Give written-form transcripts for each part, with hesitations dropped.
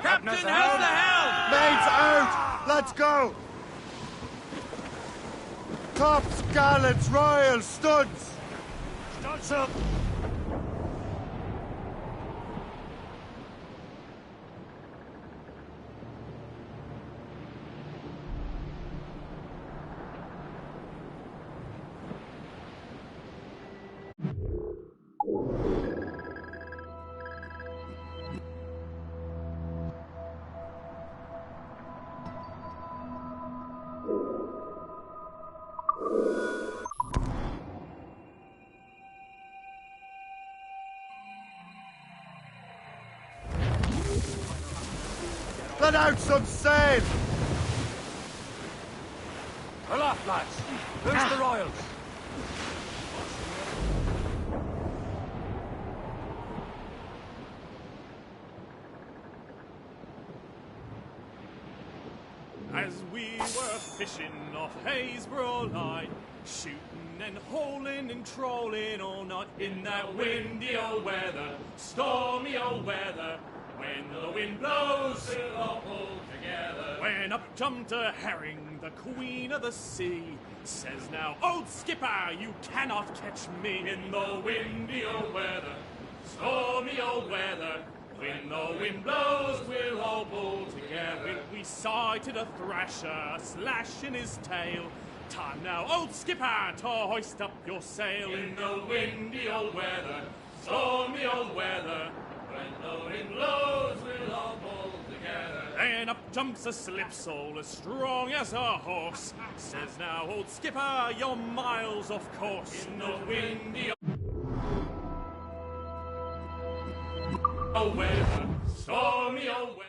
Captain, how's the helm? Mates out! Let's go! Tops, gallants, royals, studs! Studs up! Let out some sail! Aloft, lads! Where's the royals? As we were fishing off Haysborough line, shooting and holing and trolling all night in that windy old weather, stormy old weather. When the wind blows, we'll all pull together. When up jumped a herring, the queen of the sea, says now, old skipper, you cannot catch me. In the windy old weather, stormy old weather. When the wind blows, we'll all pull together. We sighted a thrasher, slashing his tail. Time now, old skipper, to hoist up your sail. In the windy old weather, stormy old weather. When the wind blows, we'll all pull together. Then up jumps a slipsole as strong as a horse. Says now, old skipper, you're miles off course. In the windy old weather, stormy old weather.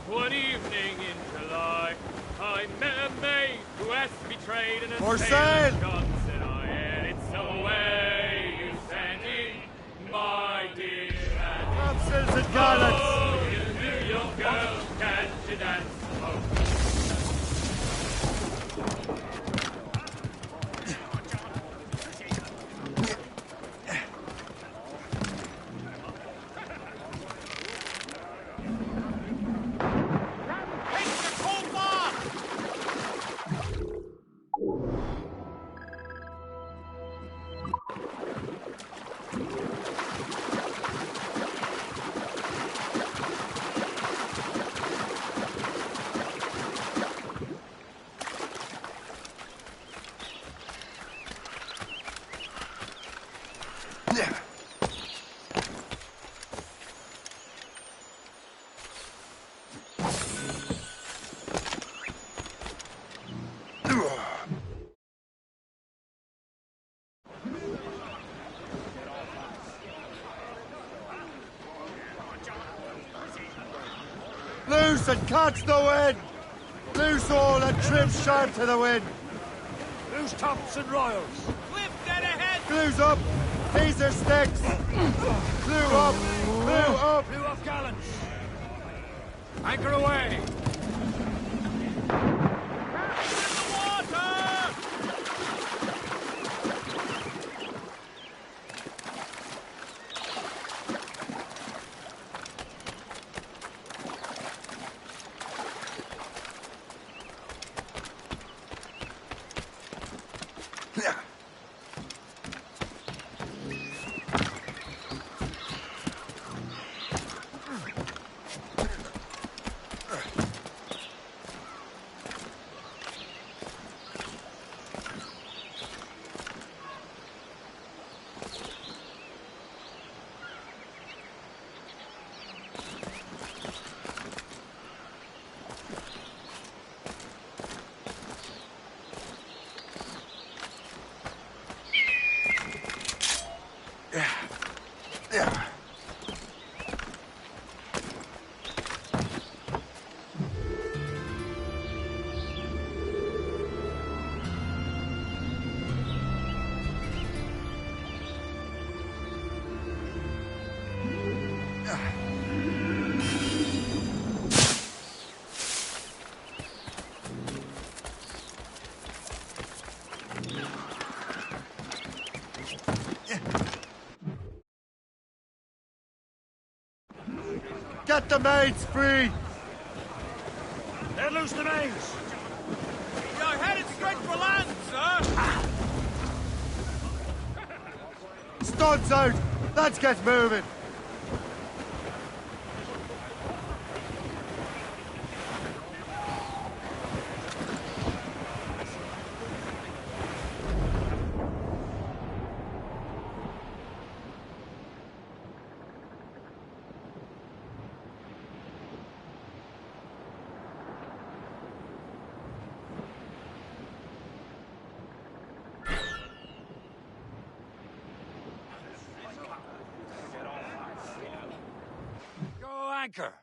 One evening in July, I met a maid who asked to be traded and For sale! Said I, and it's the way you send it, my dear. Capsules and gallants! Oh, you New York girls catch you dance. Loose and catch the wind! Loose all and trim sharp to the wind! Loose tops and royals! Cliff dead ahead! Clews up! These are sticks! Clew up! Clew up! Blew off gallants! Anchor away! Set the maids free! Let loose the maids! You're headed straight for land, sir! Studs out! Let's get moving! Go anchor!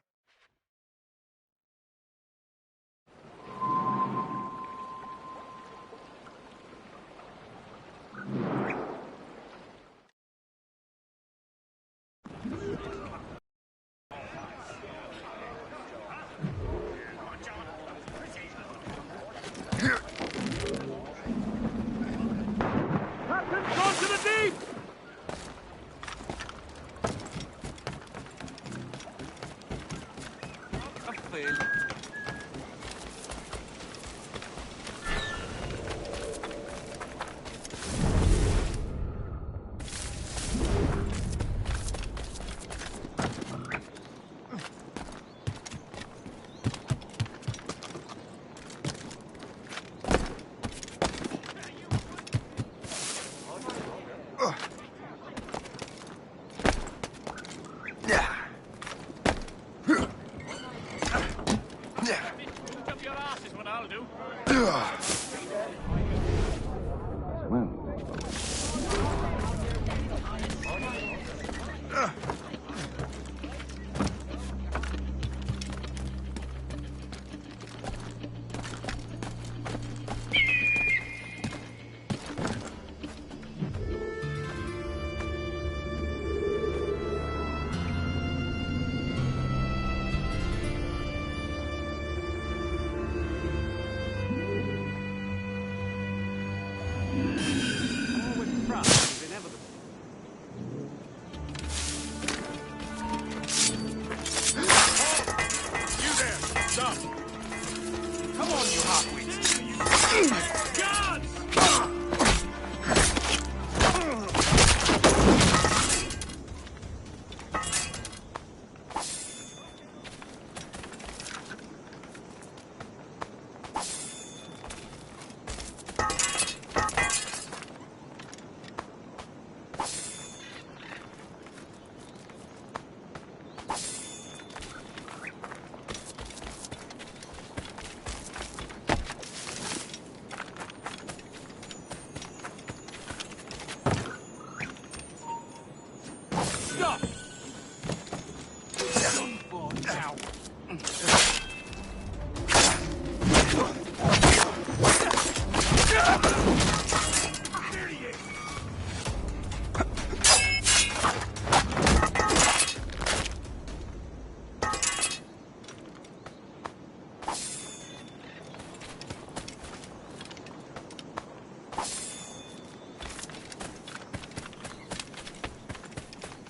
Captain, go to the deep! Up your ass is what I'll do.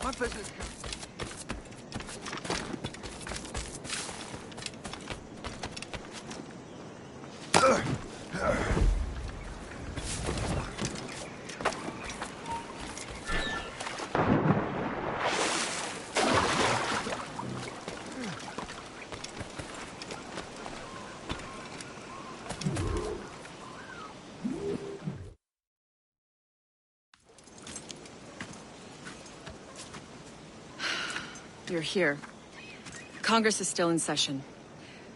My business. You're here. Congress is still in session.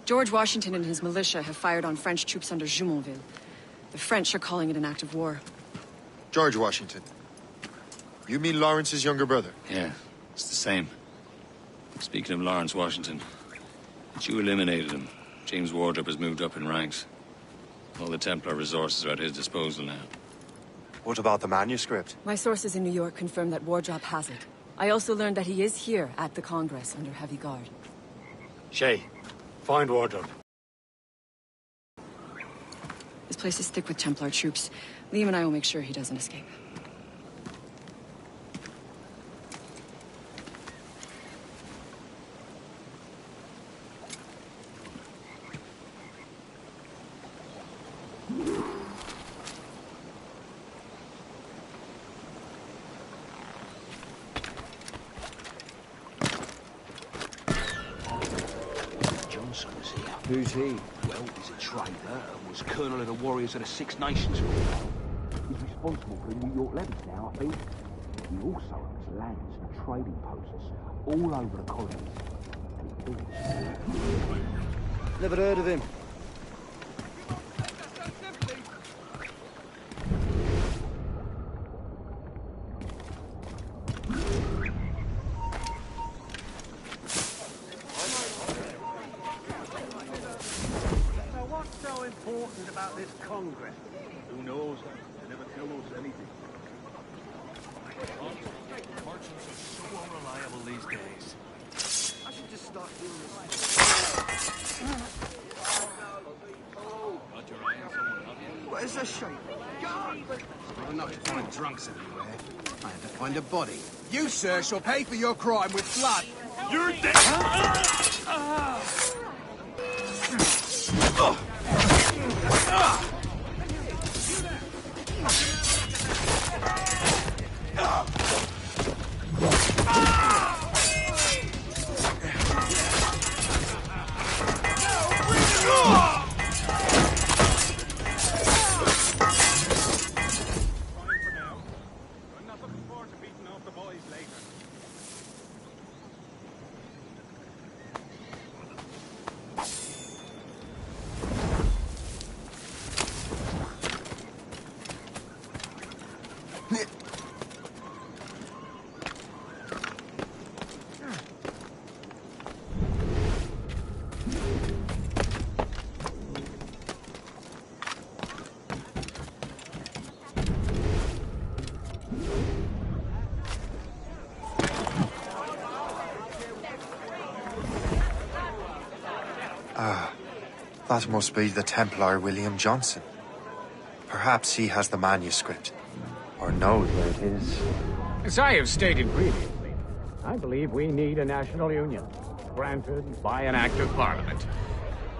George Washington and his militia have fired on French troops under Jumonville. The French are calling it an act of war. George Washington. You mean Lawrence's younger brother? Yeah, it's the same. Speaking of Lawrence Washington, since you eliminated him, James Wardrop has moved up in ranks. All the Templar resources are at his disposal now. What about the manuscript? My sources in New York confirm that Wardrop has it. I also learned that he is here at the Congress under heavy guard. Shay, find Wardrop. This place is thick with Templar troops. Liam and I will make sure he doesn't escape. Who's he? Well, he's a traitor and was colonel of the warriors of the Six Nations for a while. He's responsible for the New York levies now, I think. He also owns lands and trading posts all over the colonies. Never heard of him. Important about this Congress? Who knows? They never tell us anything. Merchants are so unreliable these days. I should just start doing this. Got your eye on someone, have you? What is this shape? Well, enough to find drunks everywhere. I had to find a body. You, sir, shall pay for your crime with blood. You're dead! That must be the Templar William Johnson. Perhaps he has the manuscript, or knows where it is. As I have stated previously, I believe we need a national union, granted by an act of parliament,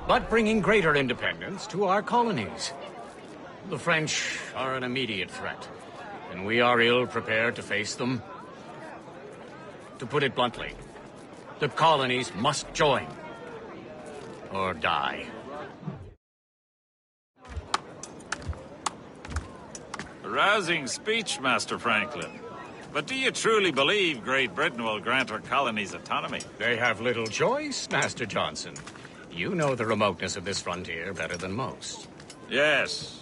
but bringing greater independence to our colonies. The French are an immediate threat, and we are ill prepared to face them. To put it bluntly, the colonies must join, or die. A rousing speech, Master Franklin. But do you truly believe Great Britain will grant her colonies autonomy? They have little choice, Master Johnson. You know the remoteness of this frontier better than most. Yes,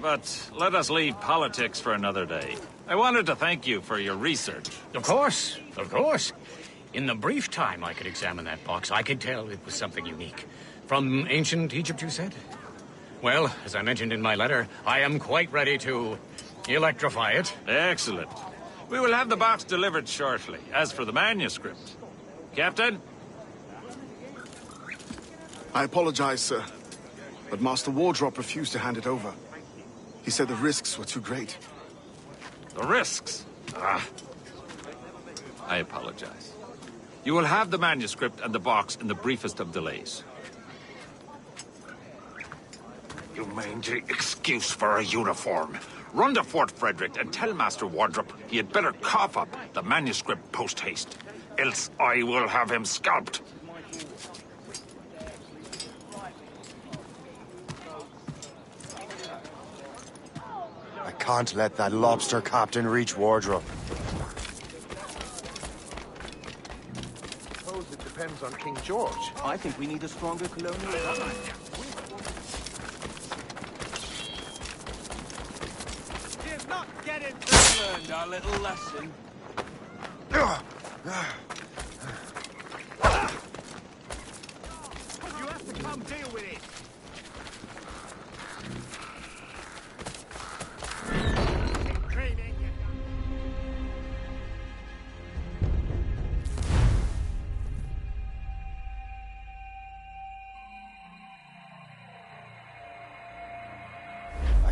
but let us leave politics for another day. I wanted to thank you for your research. Of course, of course. In the brief time I could examine that box, I could tell it was something unique. From ancient Egypt, you said? Well, as I mentioned in my letter, I am quite ready to electrify it. Excellent. We will have the box delivered shortly. As for the manuscript... Captain? I apologize, sir, but Master Wardrop refused to hand it over. He said the risks were too great. The risks? Ah. I apologize. You will have the manuscript and the box in the briefest of delays. You mangy excuse for a uniform. Run to Fort Frederick and tell Master Wardrop he had better cough up the manuscript post-haste. Else I will have him scalped. I can't let that lobster captain reach Wardrobe. Suppose it depends on King George. I think we need a stronger colonial government. You're not getting learned our little lesson. You have to come deal with it.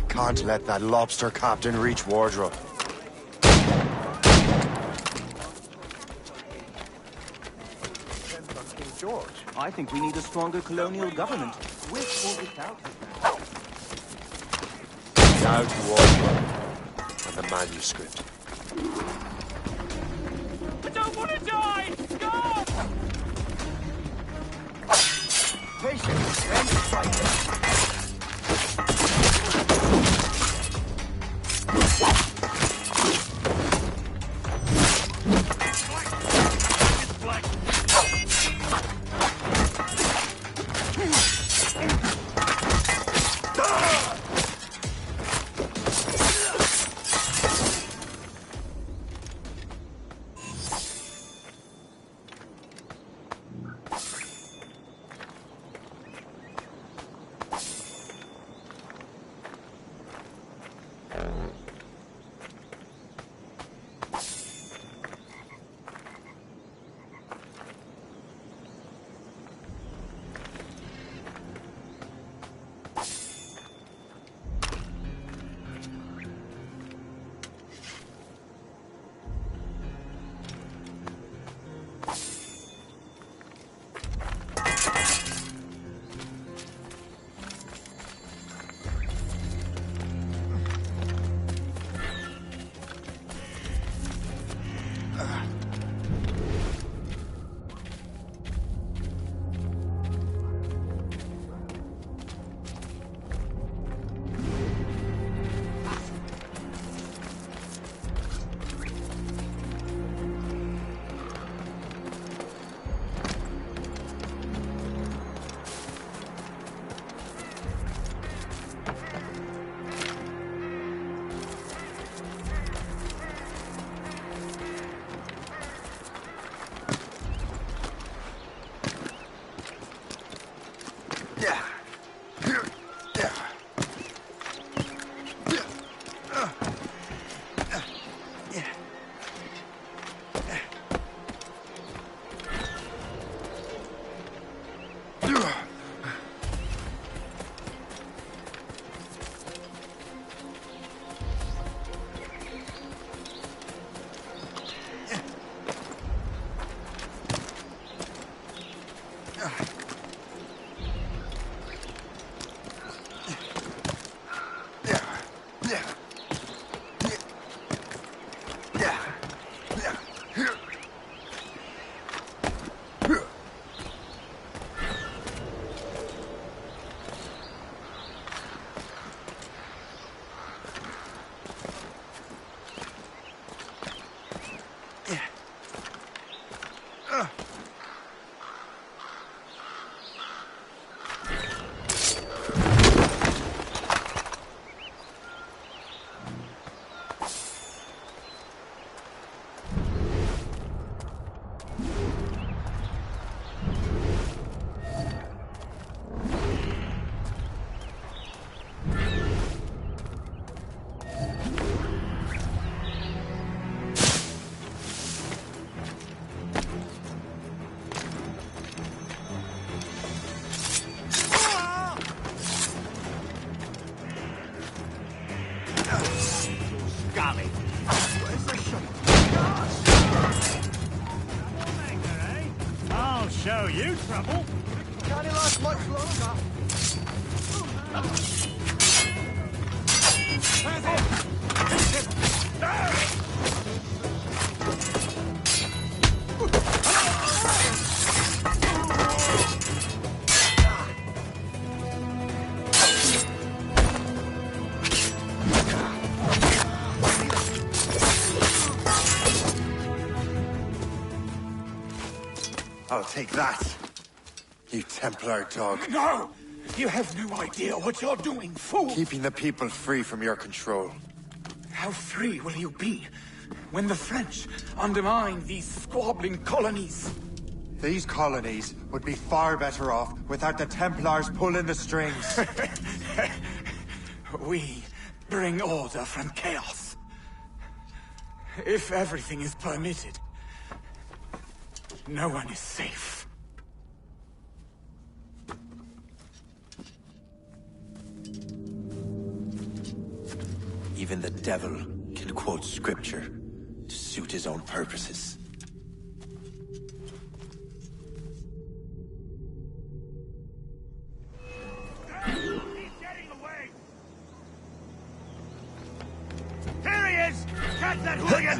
Can't let that lobster captain reach Wardrobe. Depends on King George. I think we need a stronger colonial government, with or without. Now to Wardrobe and the manuscript. I don't want to die! Stop! Patience. Show you trouble. Can't last much longer. I'll take that, you Templar dog. No! You have no idea what you're doing, fool! Keeping the people free from your control. How free will you be when the French undermine these squabbling colonies? These colonies would be far better off without the Templars pulling the strings. We bring order from chaos. If everything is permitted, no one is safe. Even the devil can quote scripture to suit his own purposes. He's getting away! Here he is! Catch that hooligan!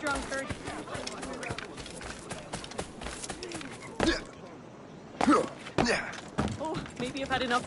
drunkard. Oh, maybe I've had enough.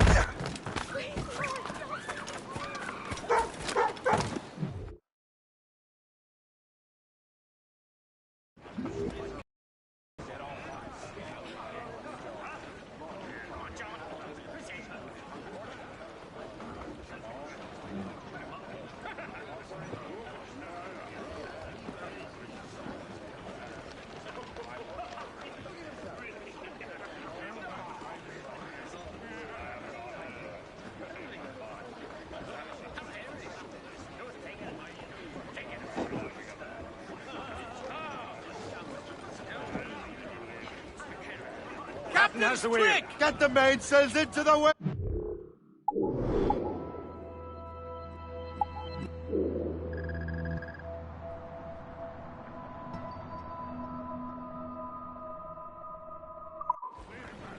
Captain has the wheel. Get the mainsails into the wind.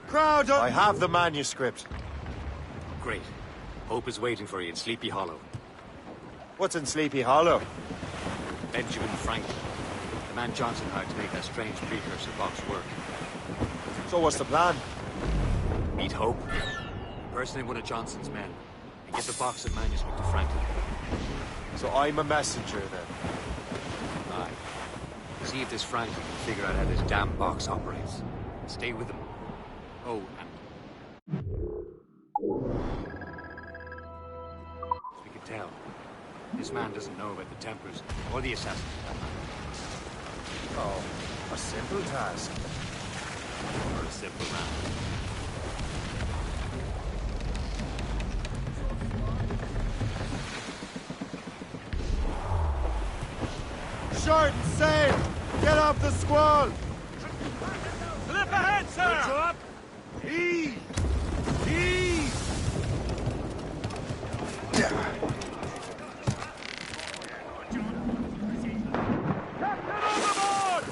Crowd up. I have the manuscript. Great. Hope is waiting for you in Sleepy Hollow. What's in Sleepy Hollow? Benjamin Franklin. The man Johnson hired to make that strange precursor box work. So what's the plan? Meet Hope, personate one of Johnson's men, and get the box of manuscript to Franklin. So I'm a messenger then? Aye. See if this Franklin can figure out how this damn box operates. Stay with him. Oh, and... as we can tell, this man doesn't know about the Templars or the Assassins for that matter. Oh, a simple task. For a simple man. Short and sail! Get off the squall! Slip ahead, sir! What's up? Ease! Ease! Captain overboard!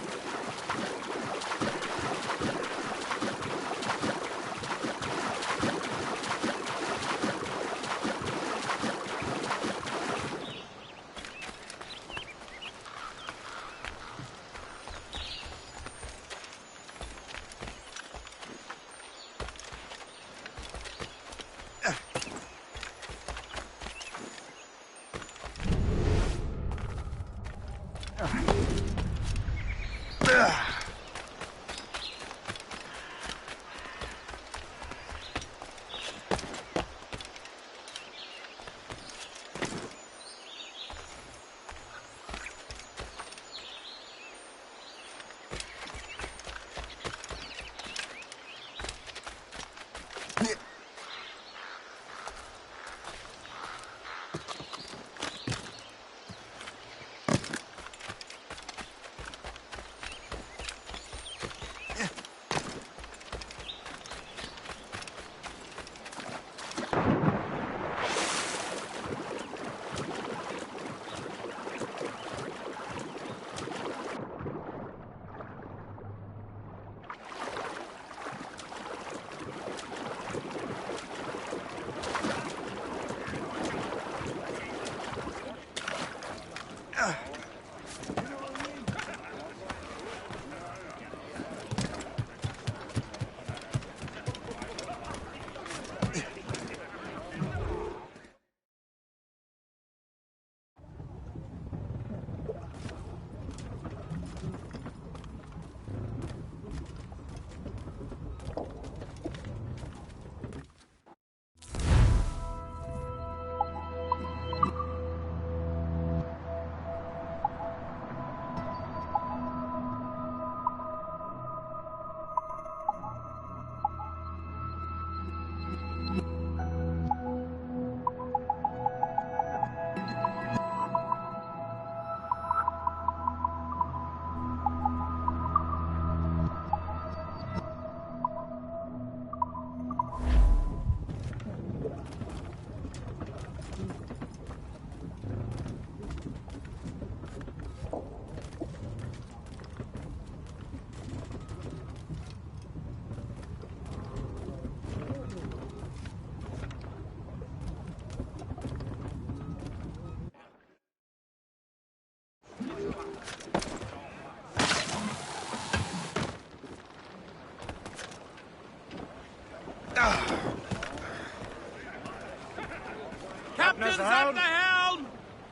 at the helm!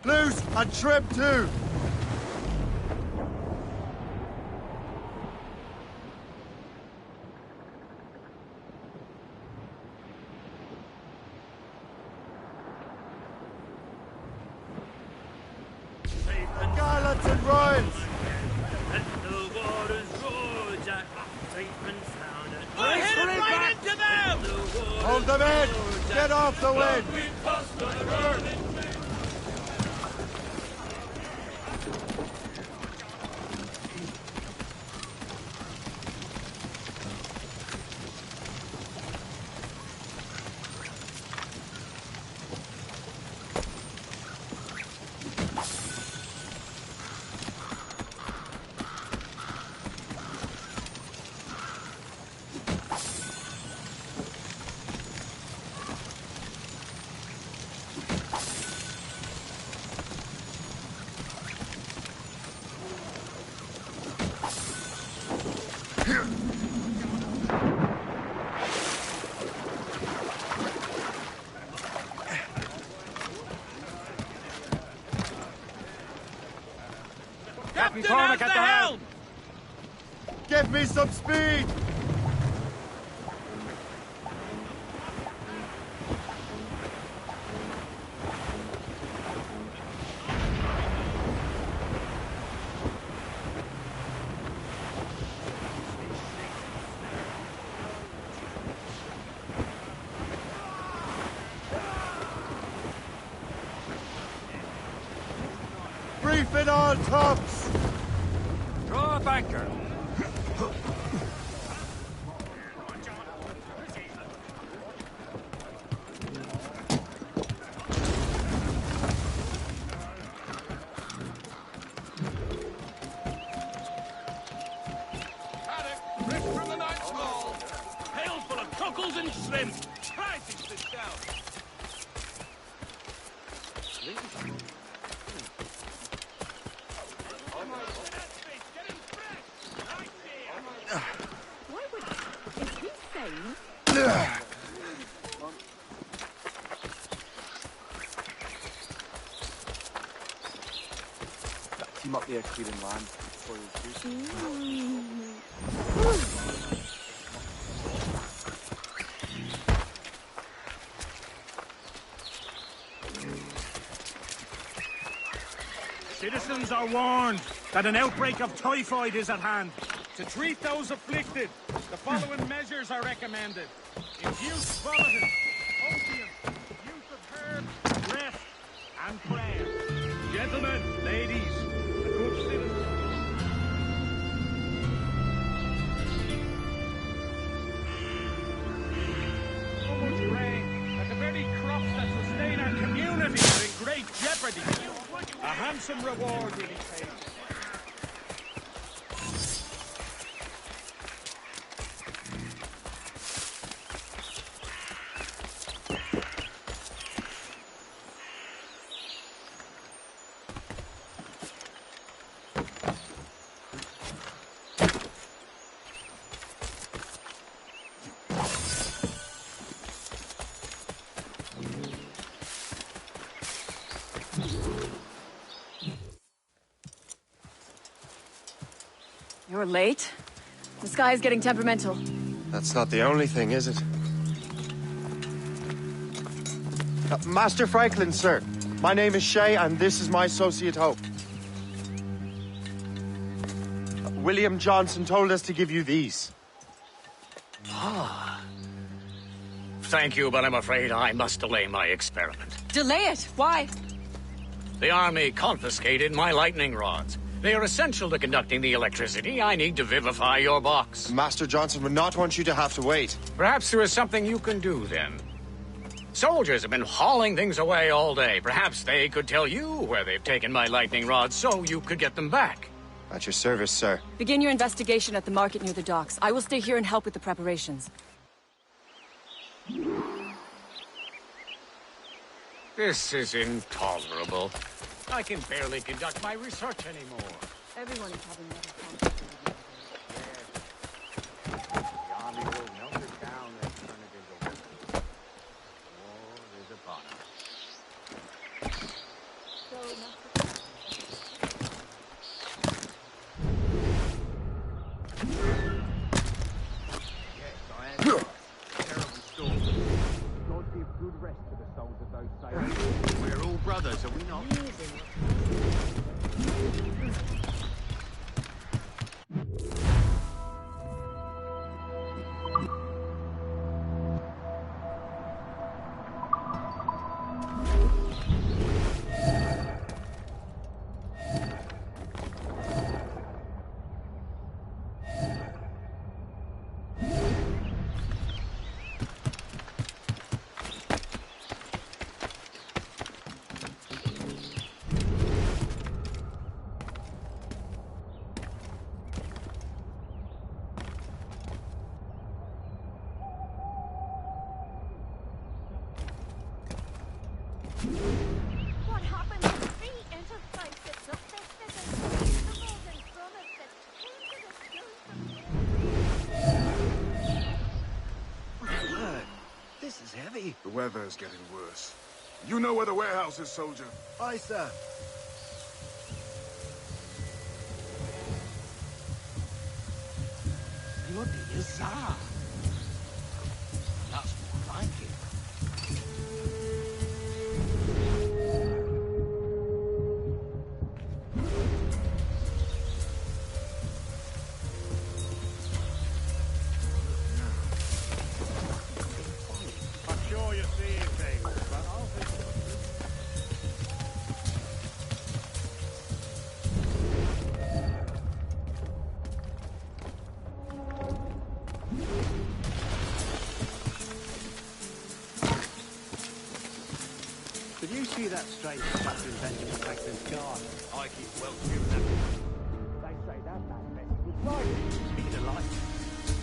Loose and trim too! Gallants and royals! Let the waters roar, Jack. Safe and sound. We're headed right into them! Hold them in! Get off the wind! Captain at the helm! Give me some speed! Brief it all tops! Draw up anchor. Rip from the night's haul. Pail full of cockles and shrimp. Try to sit down. Why would... Is he sane? Team up there clearing land before you shoot. Citizens are warned that an outbreak of typhoid is at hand. To treat those afflicted, the following measures are recommended. Infuse vomiting, opium, use of herbs, rest, and prayer. Gentlemen, ladies, and good citizens. So much rain that the very crops that sustain our community are in great jeopardy. A handsome reward will be paid. You're late. The sky is getting temperamental. That's not the only thing, is it? Master Franklin, sir. My name is Shay, and this is my associate Hope. William Johnson told us to give you these. Ah. Thank you, but I'm afraid I must delay my experiment. Delay it? Why? The army confiscated my lightning rods. They are essential to conducting the electricity I need to vivify your box. Master Johnson would not want you to have to wait. Perhaps there is something you can do, then. Soldiers have been hauling things away all day. Perhaps they could tell you where they've taken my lightning rods so you could get them back. At your service, sir. Begin your investigation at the market near the docks. I will stay here and help with the preparations. This is intolerable. I can barely conduct my research anymore. Everyone is having another The army will melt it down and turn it into weapons. War is upon us. We're all brothers, are we not? What happened to free enterprise that's up this business? The golden promise that came to the Word. This is heavy. The weather's getting worse. You know where the warehouse is, soldier? Aye, sir. Bloody huzzah! That's more like it. I'm sure you're seeing things, but I'll think Did you see that strange stuff in Benjamin Franklin's car? I keep well given that. They say that message was right. Speed of light.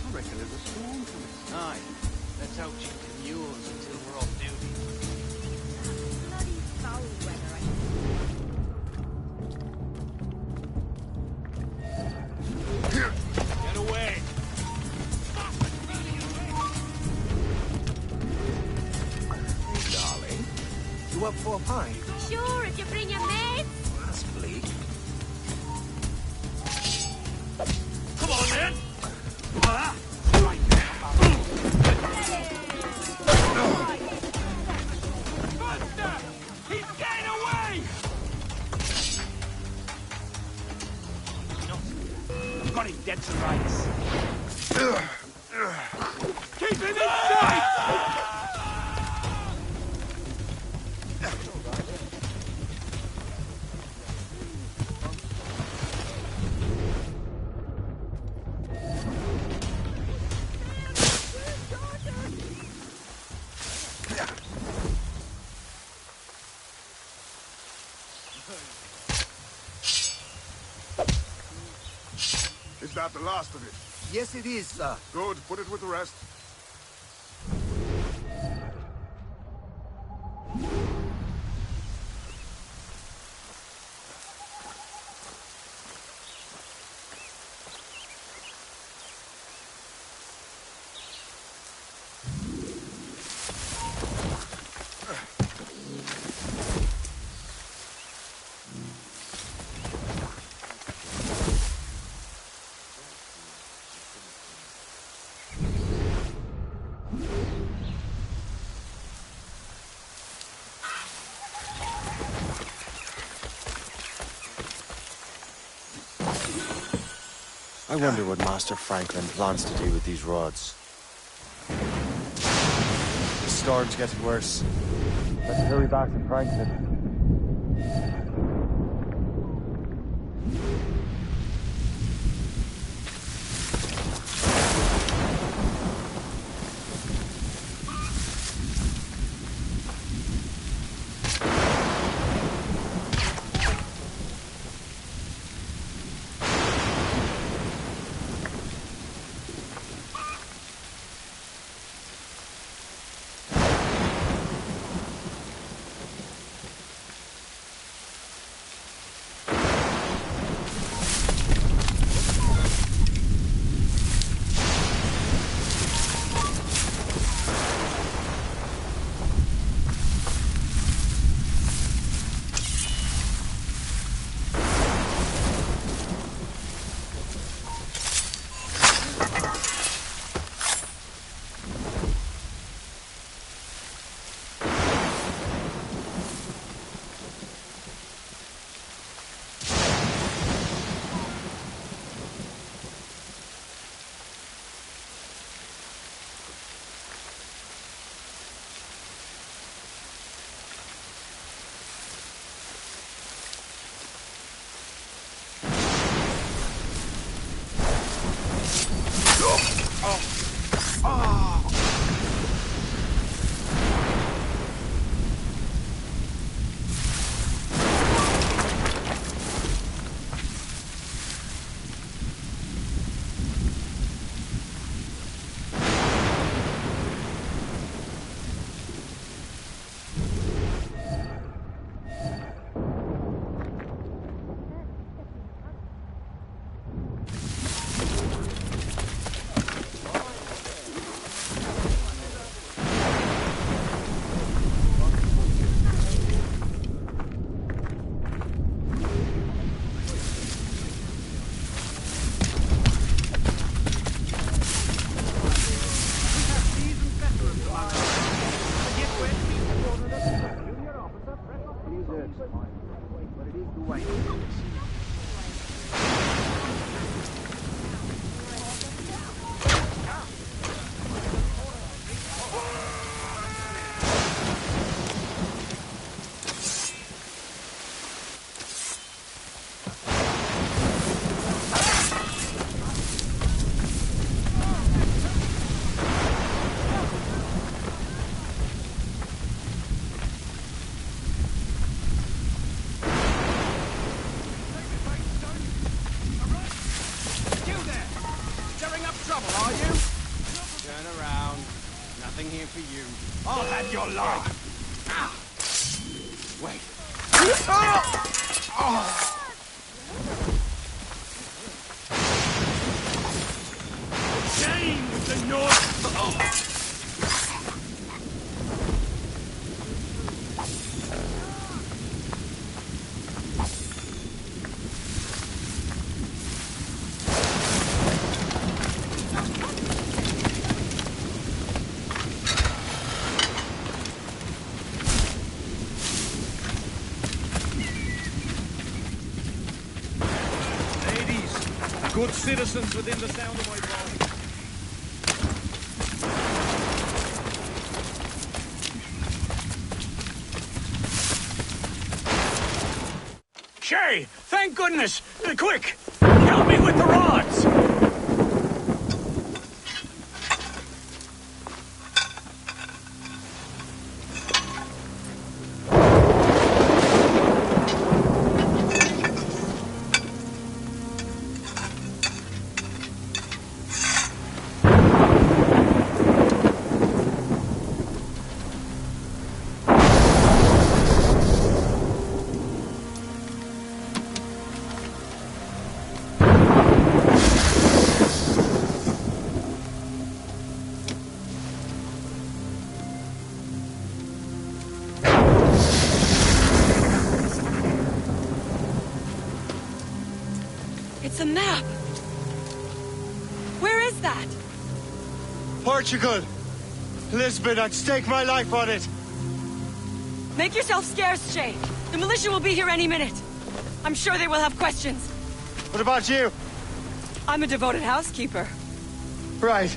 I reckon there's a storm coming. Aye. Let's hope she can yours until we're off duty. bloody foul weather. Get away! Hey, darling. You up for a pint? Sure, if you bring your mates. Well, that's bleak. Come on, then! He's getting away! I've got him dead to rights. Keep him in sight! Is that the last of it? Yes, it is, sir. Good, put it with the rest. I wonder what Master Franklin plans to do with these rods. The storm's getting worse. Let's hurry back to Franklin. deserves it, but it is the way. I'll have your life. Wait. Shame with the North. Good citizens within the sound of my voice. Shay, thank goodness! Quick! Help me with the rods! It's a map! Where is that? Portugal! Lisbon, I'd stake my life on it! Make yourself scarce, Shay. The militia will be here any minute. I'm sure they will have questions. What about you? I'm a devoted housekeeper. Right.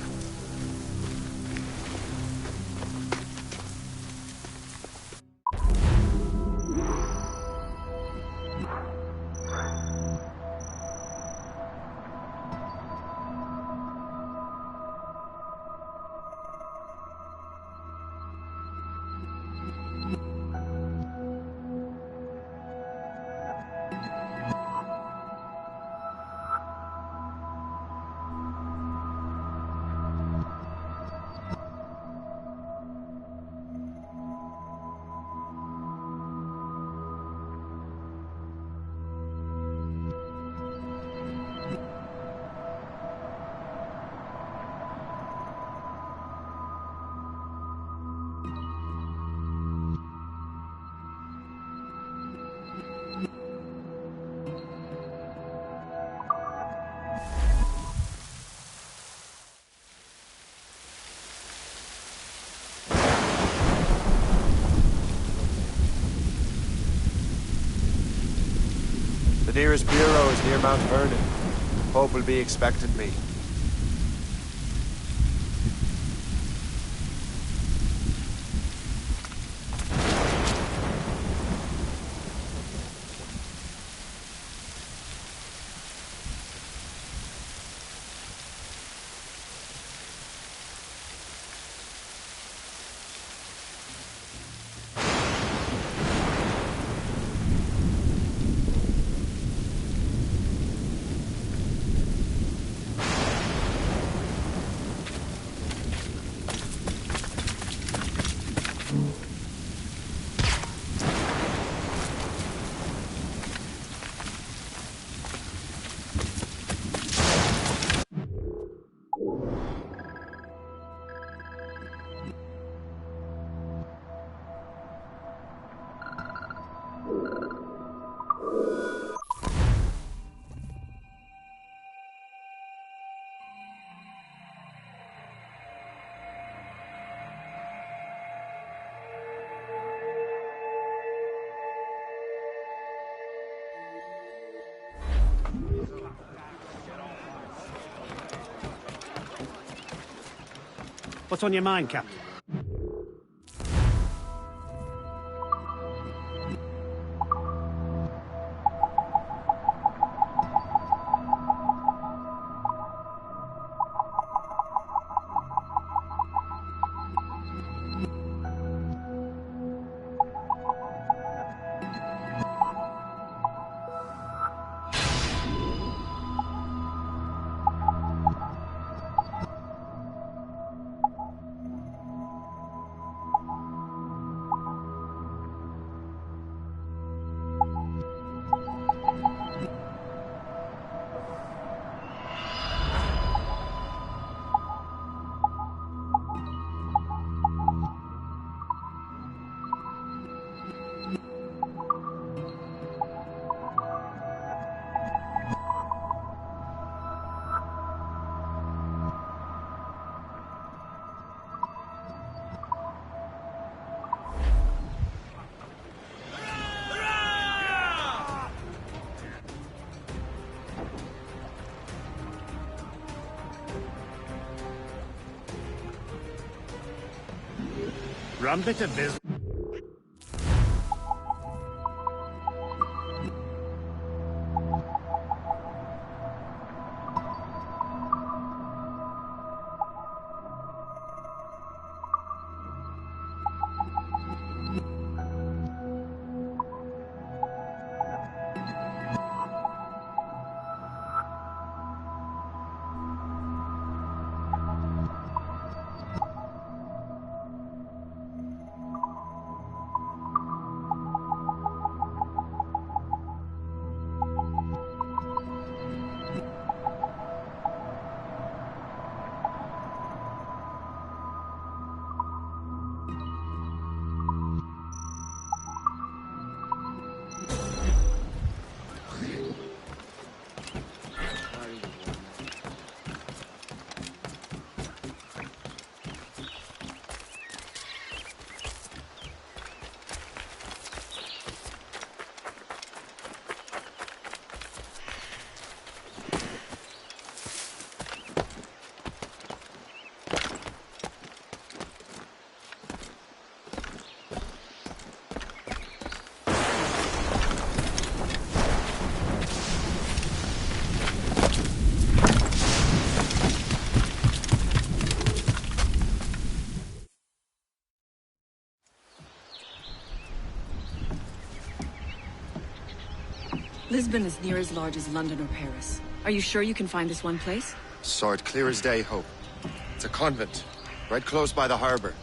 The nearest bureau is near Mount Vernon. Pope will be expecting me. What's on your mind, Captain? Run bit of business. Lisbon is near as large as London or Paris. Are you sure you can find this one place? Saw it clear as day, Hope. It's a convent, right close by the harbor.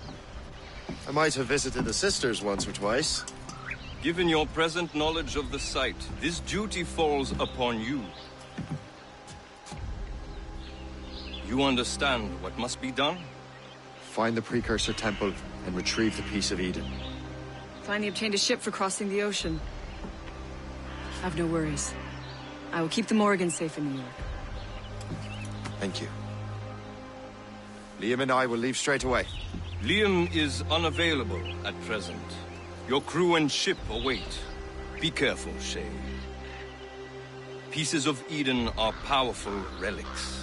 I might have visited the sisters once or twice. Given your present knowledge of the site, this duty falls upon you. You understand what must be done? Find the precursor temple and retrieve the Piece of Eden. Finally obtained a ship for crossing the ocean. I've no worries. I will keep the Morrigan safe in New York. Thank you. Liam and I will leave straight away. Liam is unavailable at present. Your crew and ship await. Be careful, Shay. Pieces of Eden are powerful relics.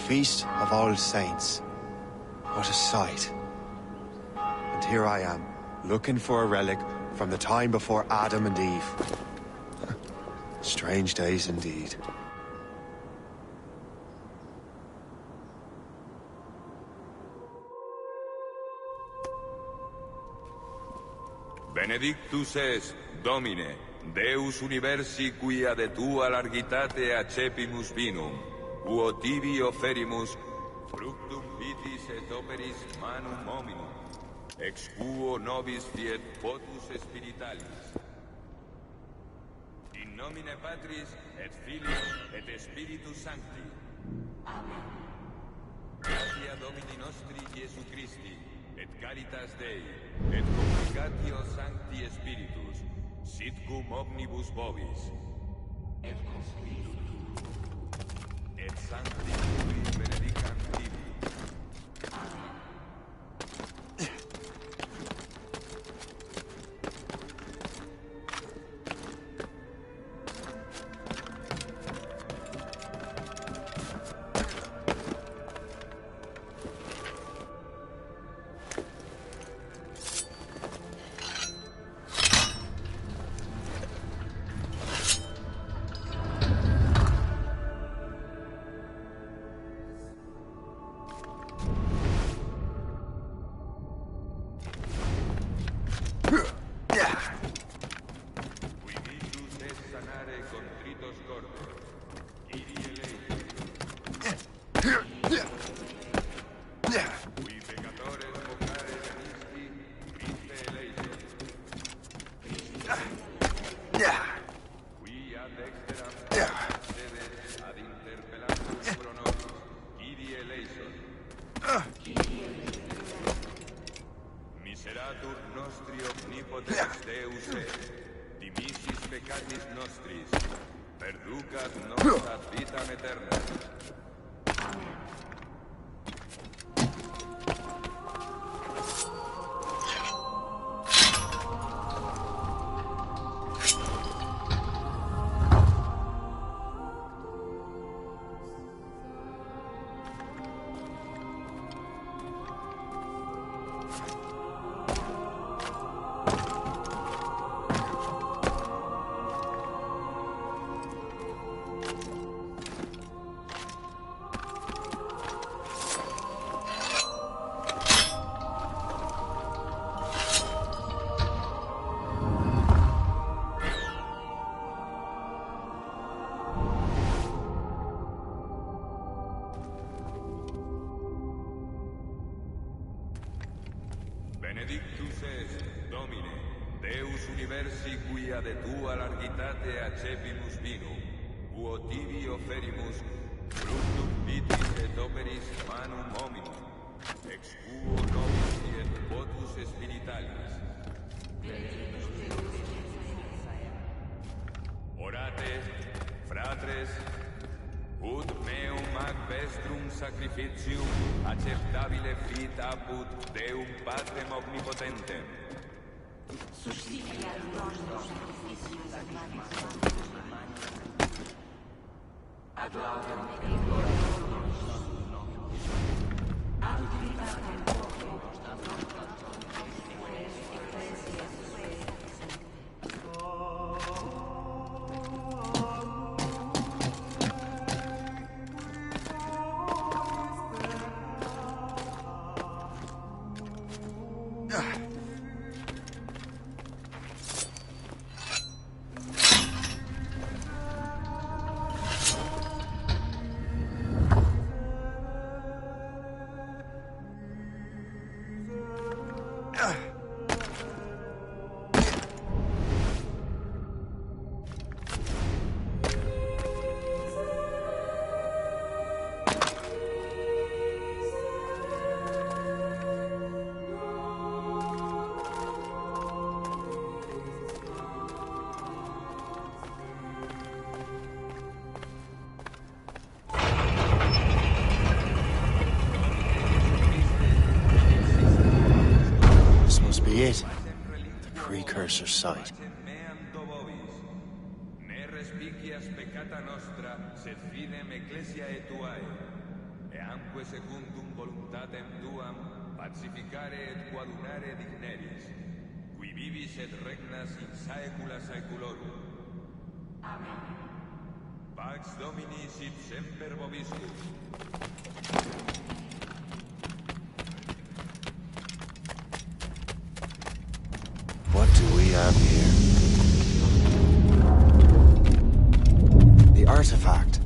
Feast of All Saints. What a sight. And here I am, looking for a relic from the time before Adam and Eve. Strange days indeed. Benedictus es, Domine, Deus universi quia de tua largitate accepimus vinum, uo tibi oferimus fructum vitis et operis manum hominum, ex quo nobis fiet potus spiritualis. In nomine Patris et Filii et Spiritus Sancti. Amen. Gratia Domini nostri Iesu Christi, et caritas Dei, et communicatio Sancti Spiritus, sit cum omnibus vobis, et Sancti Curi benedicant tibi. Miseratur nostri omnipotens Deus dimissis peccatis nostris, perducat nos ad vitam aeterna. Benedictus est, Domine, Deus universi quia de tua largitate accepimus vinum, quo tibi oferimus, fructum vitis et operis manum hominum, ex quo nobis et votus spiritualis. Orate, fratres, ut meum ac vestrum sacrificium acceptabile fit apud Deum Patrem omnipotentem. Suscipiat nostros sacrificius ad laudem et gloriam Dominus, ad utilitatem It. The precursor site. Ne respicias peccata nostra, sed fidem ecclesiae tuae, eamque secundum voluntatem tuam pacificare et coadunare digneris, qui vivis et regnas in saecula saeculorum. Amen. Pax Domini sit semper vobiscum. What do we have here? The artifact.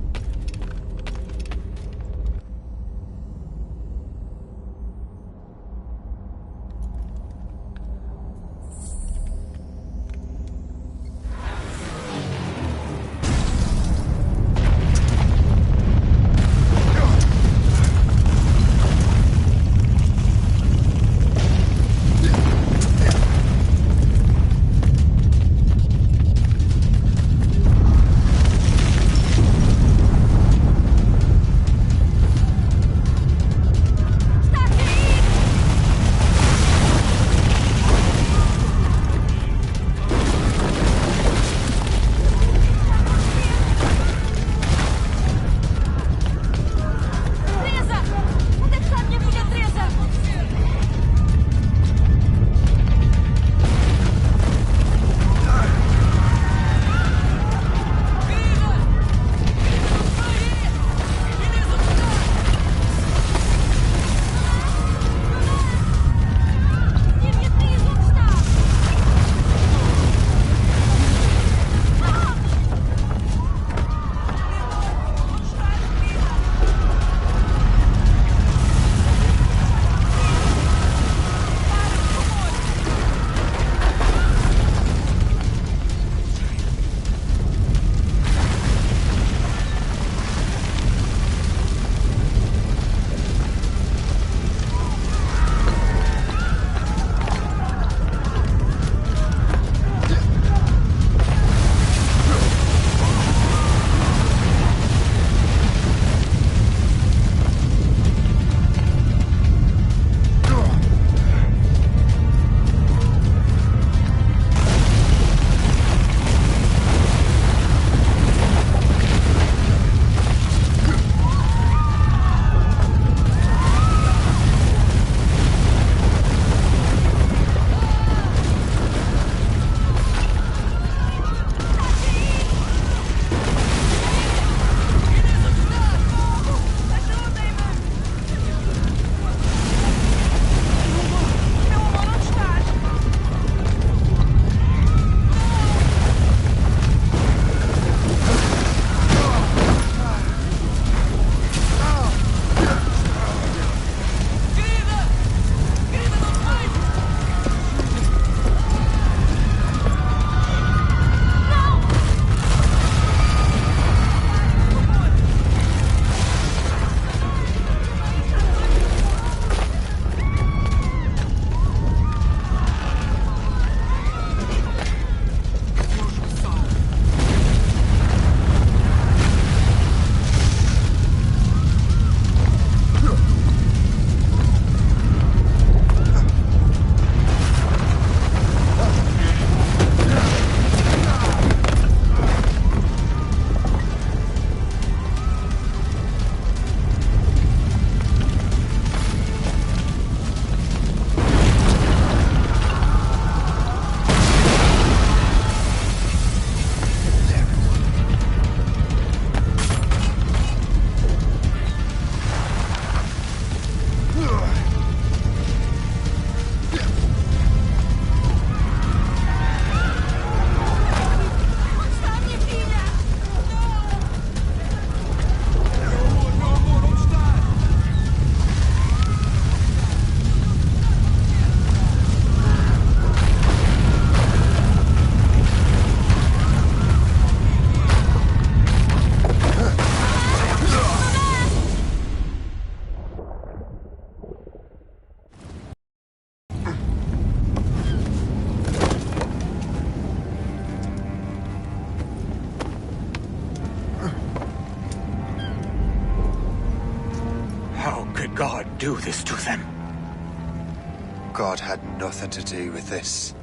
God do this to them? God had nothing to do with this.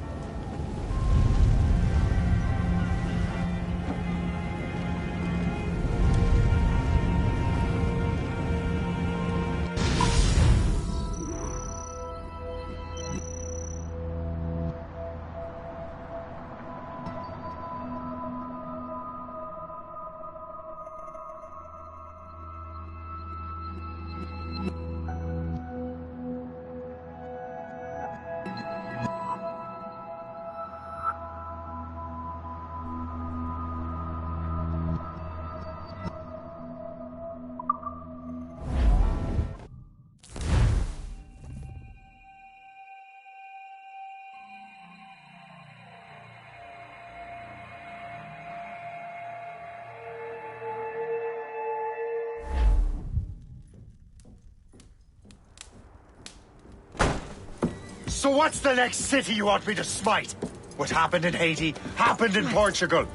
So what's the next city you want me to smite? What happened in Haiti happened in Portugal.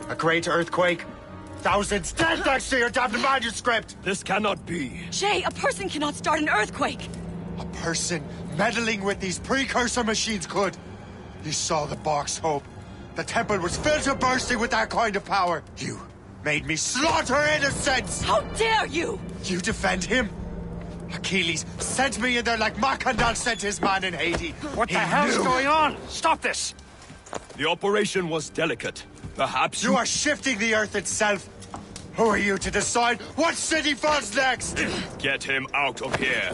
A great earthquake. Thousands dead thanks to your damned manuscript! This cannot be. Shay, a person cannot start an earthquake! A person meddling with these precursor machines could. You saw the box, Hope. The temple was filled to bursting with that kind of power. You made me slaughter innocents! How dare you! You defend him? Achilles sent me in there like Macandal sent his man in Haiti. What the hell's going on? Stop this! The operation was delicate. Perhaps you are shifting the earth itself. Who are you to decide what city falls next? Get him out of here.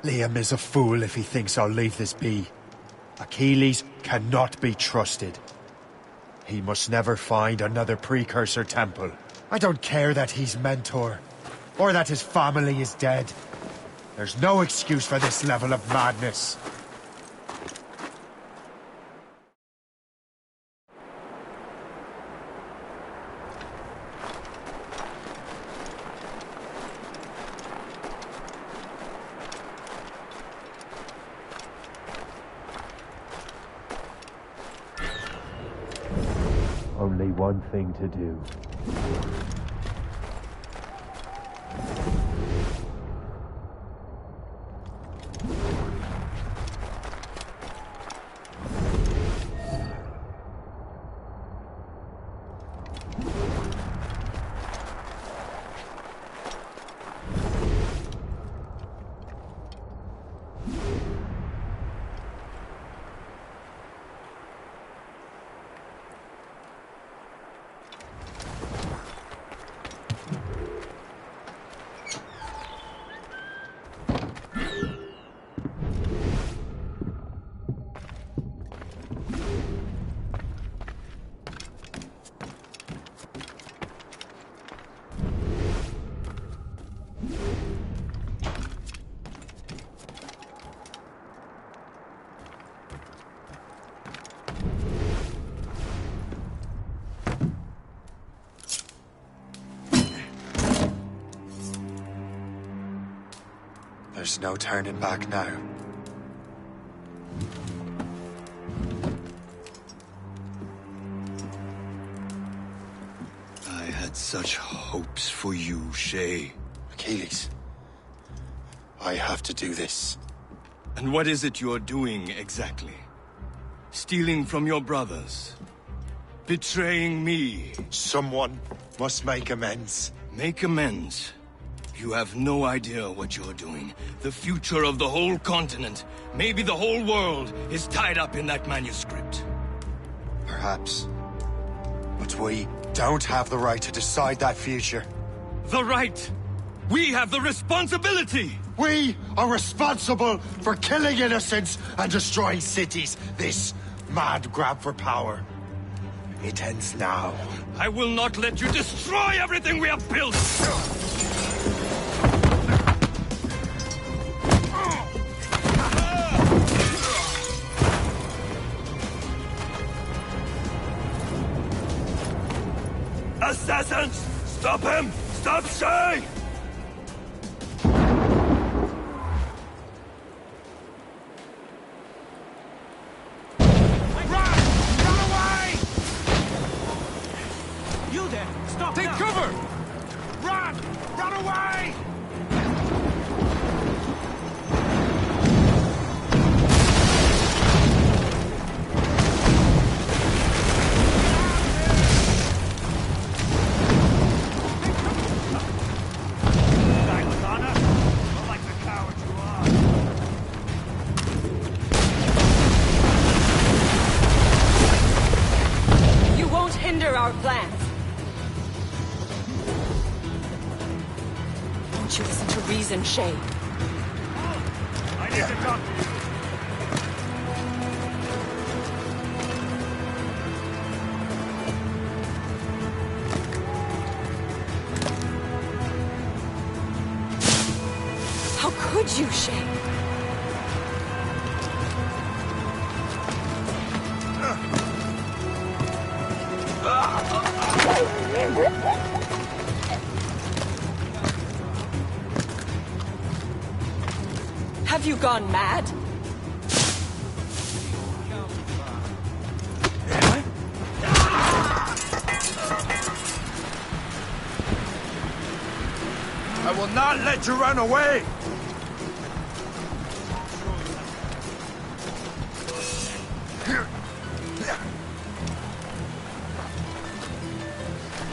Liam is a fool if he thinks I'll leave this be. Achilles cannot be trusted. He must never find another precursor temple. I don't care that he's mentor, or that his family is dead. There's no excuse for this level of madness. Only one thing to do. There's no turning back now. I had such hopes for you, Shay. Achilles, I have to do this. And what is it you're doing exactly? Stealing from your brothers? Betraying me? Someone must make amends. Make amends? You have no idea what you're doing. The future of the whole continent, maybe the whole world, is tied up in that manuscript. Perhaps. But we don't have the right to decide that future. The right! We have the responsibility! We are responsible for killing innocents and destroying cities. This mad grab for power. It ends now. I will not let you destroy everything we have built! Assassins! Stop him! Stop Shay! there! Stop! Take now. cover! Run! Run away! Our plans. Don't you listen to reason, Shay. I need to talk to you. How could you, Shay? Have you gone mad? I will not let you run away!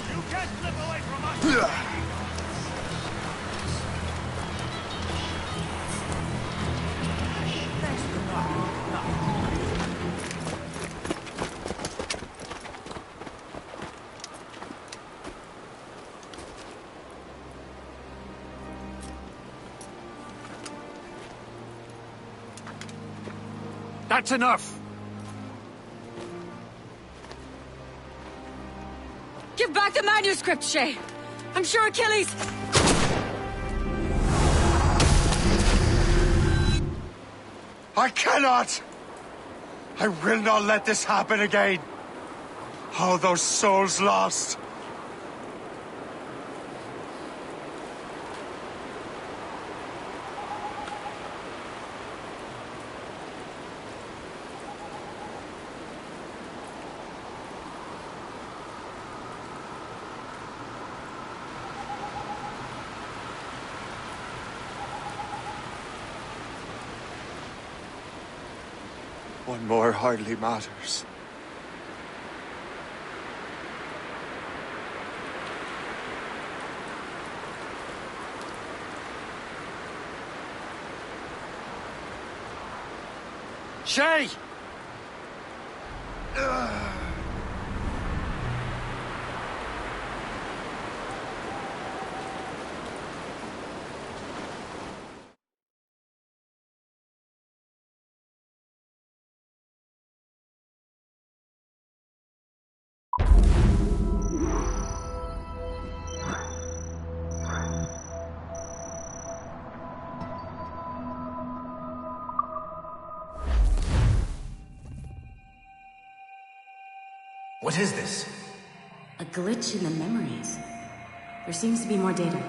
You can't slip away from us! That's enough! Give back the manuscript, Shay! I'm sure Achilles... I cannot! I will not let this happen again! All those souls lost! One more hardly matters. Shay! What is this? A glitch in the memories. There seems to be more data.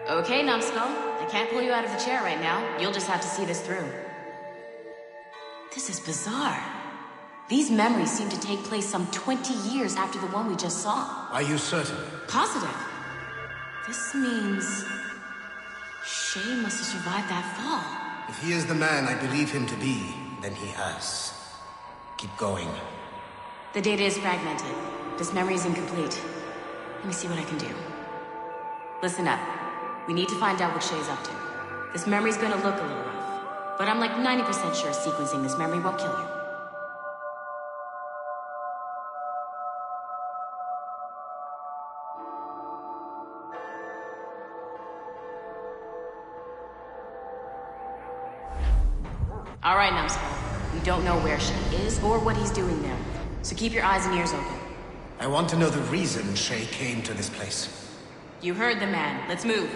Okay, Numbskull. I can't pull you out of the chair right now. You'll just have to see this through. This is bizarre. These memories seem to take place some 20 years after the one we just saw. Are you certain? Positive. This means... Shay must have survived that fall. If he is the man I believe him to be, then he has. Keep going. The data is fragmented. This memory is incomplete. Let me see what I can do. Listen up. We need to find out what Shay's up to. This memory's gonna look a little rough, but I'm like 90% sure sequencing this memory won't kill you. All right, Numbskull. We don't know where Shay is or what he's doing there. So keep your eyes and ears open. I want to know the reason Shay came to this place. You heard the man. Let's move.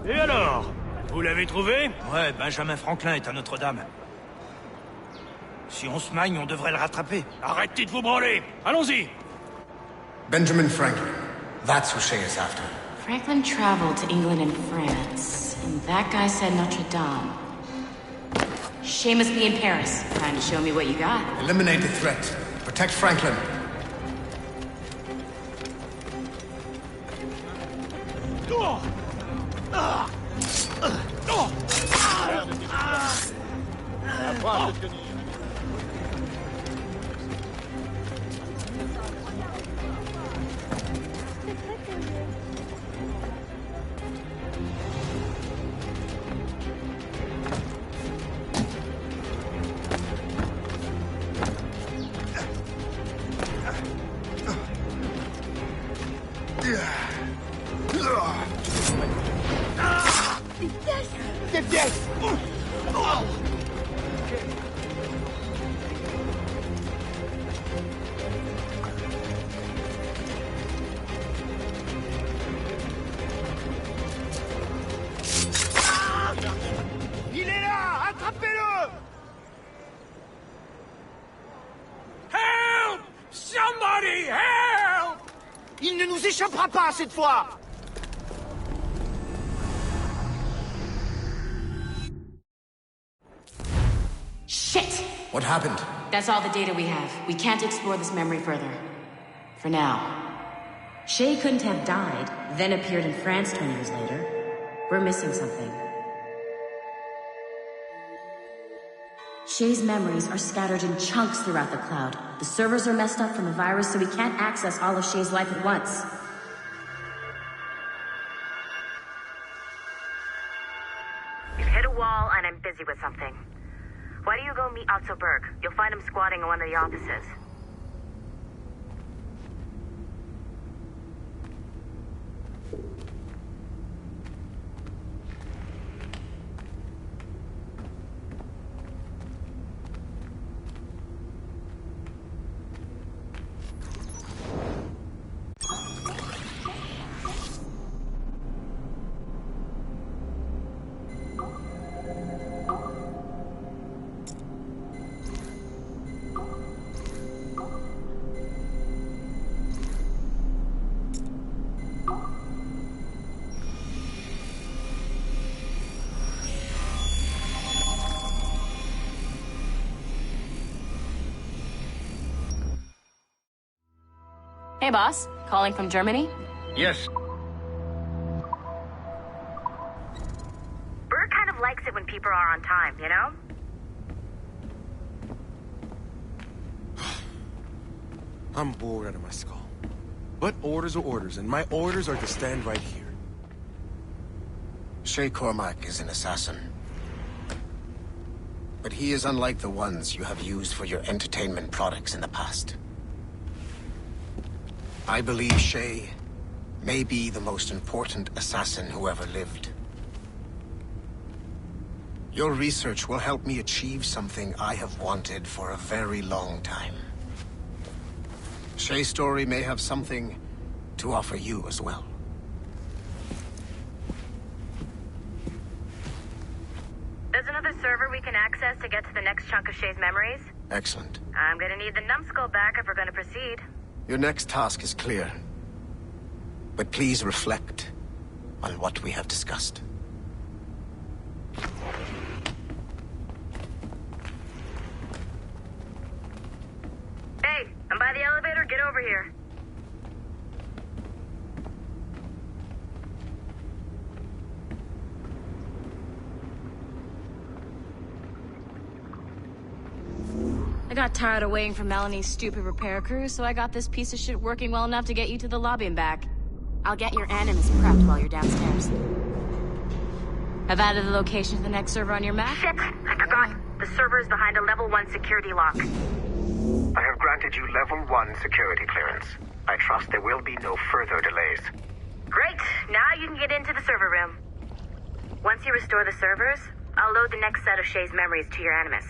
Et alors? Vous l'avez trouvé? Ouais, Benjamin Franklin est à Notre-Dame. Si on se magne, on devrait le rattraper. Arrêtez de vous branler! Allons-y! Benjamin Franklin. That's who Shay is after. Franklin traveled to England and France, and that guy said Notre Dame. Shay must be in Paris, trying to show me what you got. Eliminate the threat. Protect Franklin. Il est là! Attrapez-le! Help! Somebody help! Il ne nous échappera pas cette fois! Shit! What happened? That's all the data we have. We can't explore this memory further. For now. Shay couldn't have died, then appeared in France 20 years later. We're missing something. Shay's memories are scattered in chunks throughout the cloud. The servers are messed up from the virus, so we can't access all of Shay's life at once. We've hit a wall, and I'm busy with something. Why don't you go meet Otto Berg? You'll find him squatting in one of the offices. Hey, boss. Calling from Germany? Yes. Berg kind of likes it when people are on time, you know? I'm bored out of my skull. But orders are orders, and my orders are to stand right here. Shay Cormac is an assassin. But he is unlike the ones you have used for your entertainment products in the past. I believe Shay may be the most important assassin who ever lived. Your research will help me achieve something I have wanted for a very long time. Shay's story may have something to offer you as well. another server we can access to get to the next chunk of Shay's memories? Excellent. I'm gonna need the numbskull back if we're gonna proceed. Your next task is clear. But please reflect on what we have discussed. Hey, I'm by the elevator. Get over here. I got tired of waiting for Melanie's stupid repair crew, so I got this piece of shit working well enough to get you to the lobby and back. I'll get your animus prepped while you're downstairs. I've added the location to the next server on your map. Shit! I forgot. The server is behind a level 1 security lock. I have granted you level 1 security clearance. I trust there will be no further delays. Great! Now you can get into the server room. Once you restore the servers, I'll load the next set of Shay's memories to your animus.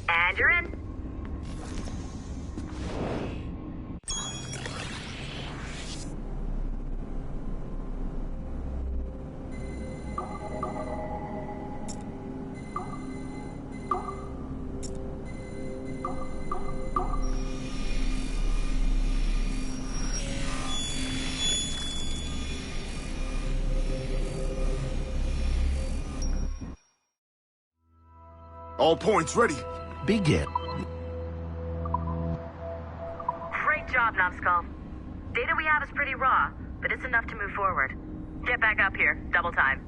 And you're in. All points ready. Begin. Great job, Numbskull. Data we have is pretty raw, but it's enough to move forward. Get back up here. Double time.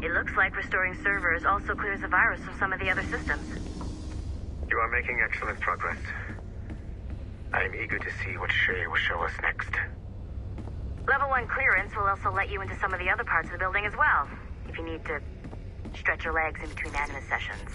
It looks like restoring servers also clears the virus from some of the other systems. You are making excellent progress. I am eager to see what Shay will show us next. Level 1 clearance will also let you into some of the other parts of the building as well, if you need to stretch your legs in between animus sessions.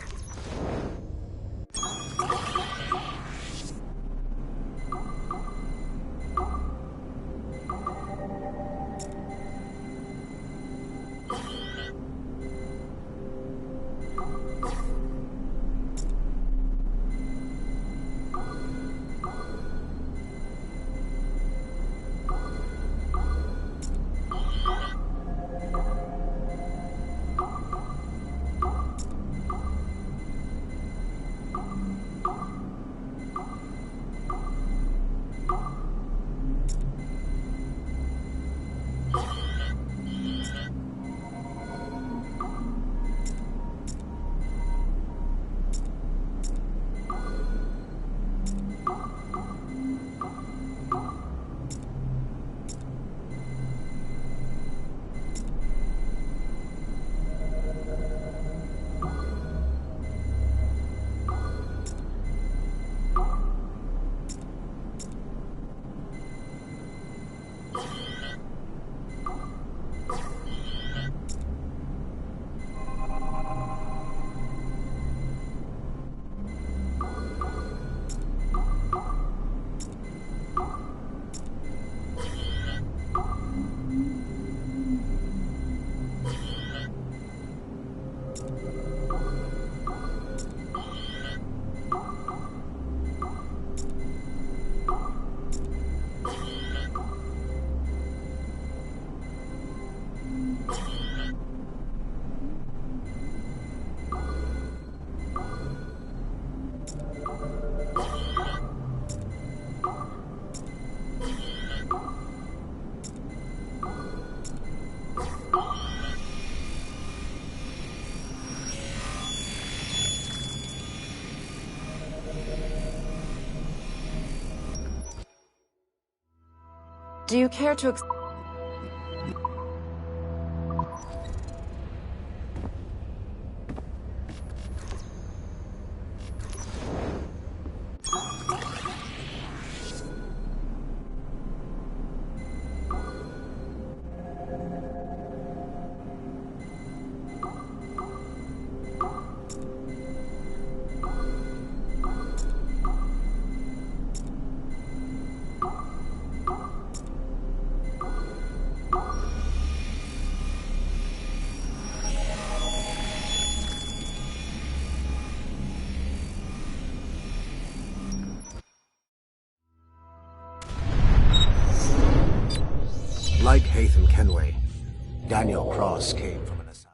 Do you care to Like Haytham Kenway, Daniel Cross came from an assassin.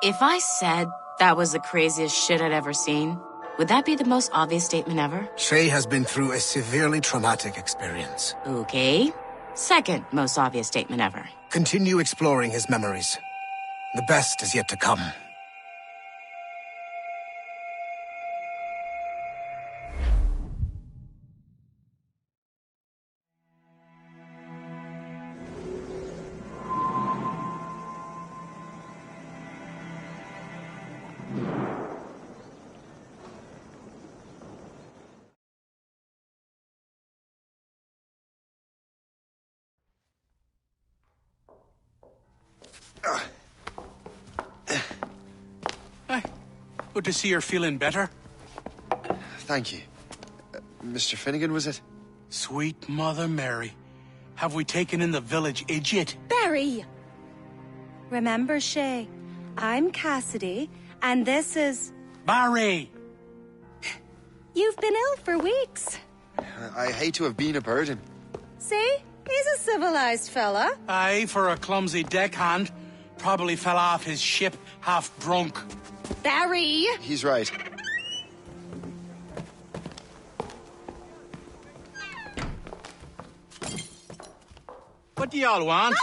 If I said that was the craziest shit I'd ever seen, would that be the most obvious statement ever? Shay has been through a severely traumatic experience. Okay. Second most obvious statement ever. Continue exploring his memories. The best is yet to come. Good to see you're feeling better. Thank you. Mr. Finnegan, was it? Sweet Mother Mary. Have we taken in the village idiot? Barry! Remember, Shay, I'm Cassidy, and this is... Barry! You've been ill for weeks. I hate to have been a burden. See? He's a civilized fella. Aye, for a clumsy deckhand. Probably fell off his ship half drunk. Barry! He's right. What do y'all want?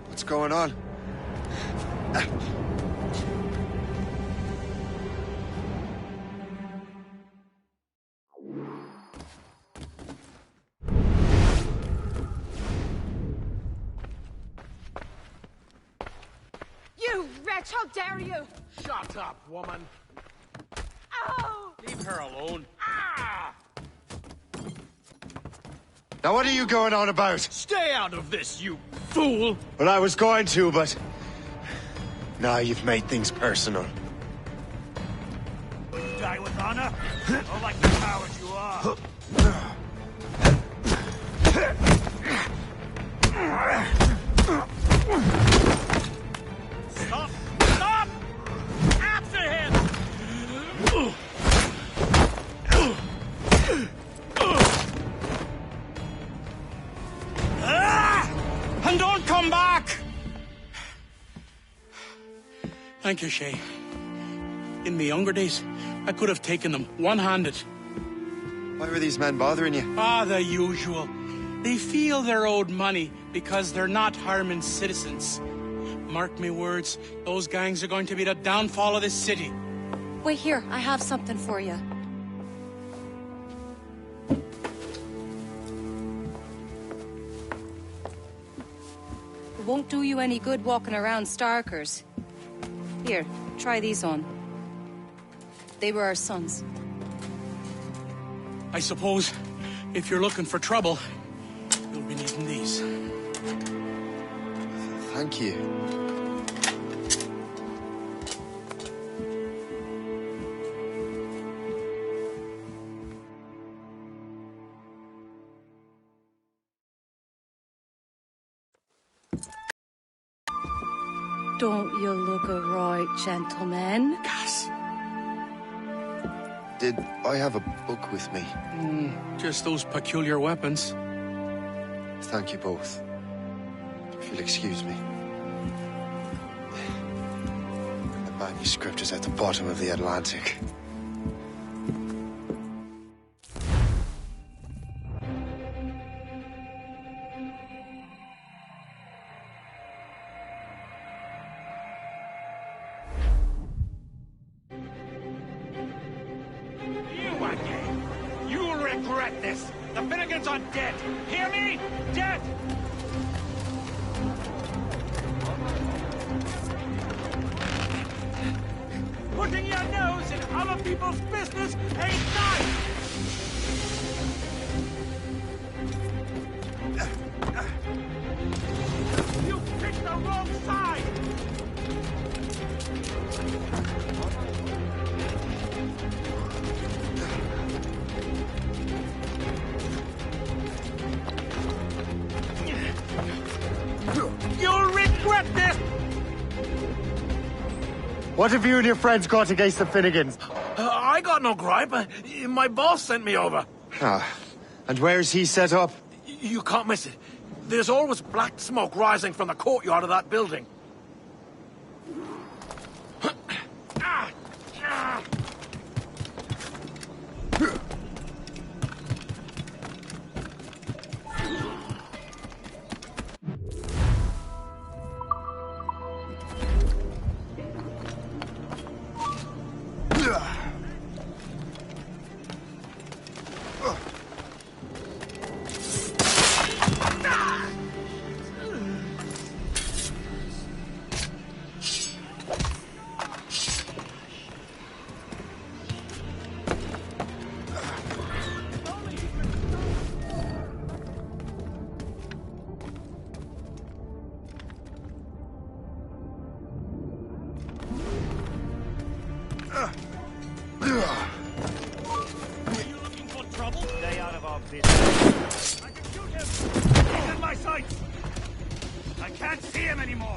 What's going on? You wretch, how dare you! Shut up, woman. Ow! Leave her alone. Now what are you going on about? Stay out of this, you fool! Well, I was going to, but... Now you've made things personal. Die with honor? Or like the coward you are? Stop! Stop! After him! And don't come back! Thank you, Shay. In my younger days, I could have taken them one-handed. Why were these men bothering you? Ah, the usual. They feel they're owed money because they're not harming citizens. Mark me words, those gangs are going to be the downfall of this city. Wait here, I have something for you. It won't do you any good walking around Starkers. Here, try these on. They were our sons. I suppose, if you're looking for trouble, you'll be needing these. Thank you. Don't you look a right, gentlemen? Gas. Did I have a book with me? Just those peculiar weapons. Thank you both. If you'll excuse me. The manuscript is at the bottom of the Atlantic. You again! You'll regret this! The Finnegans are dead! Hear me? Dead! Putting your nose in other people's business ain't nice! You picked the wrong side! You'll regret this! What have you and your friends got against the Finnegans? I got no gripe. My boss sent me over. Ah, and where's he set up? You can't miss it. There's always black smoke rising from the courtyard of that building.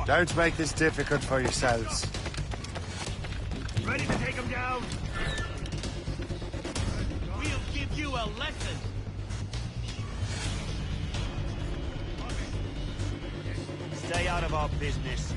Don't make this difficult for yourselves. Ready to take him down? We'll give you a lesson. Stay out of our business.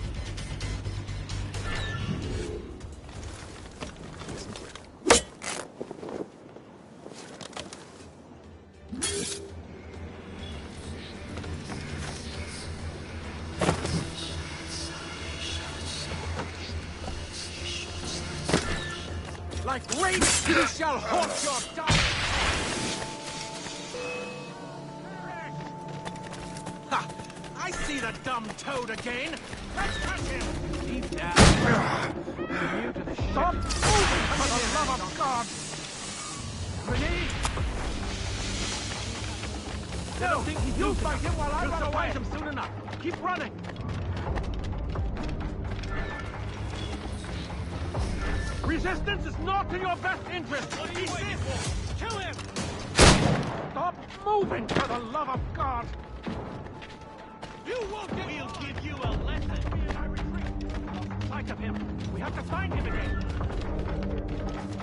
Like rain, you shall haunt your dark. Ha! I see the dumb toad again. Let's catch him. He's down. Stop moving for the love of God. Grenade. No, you fight him while I run away. You'll find him soon enough. Keep running. Resistance is not in your best interest! What are you waiting for? Kill him! Stop moving, for the love of God! You won't get... We'll give you a lesson! I retreat! Sight of him! We have to find him again!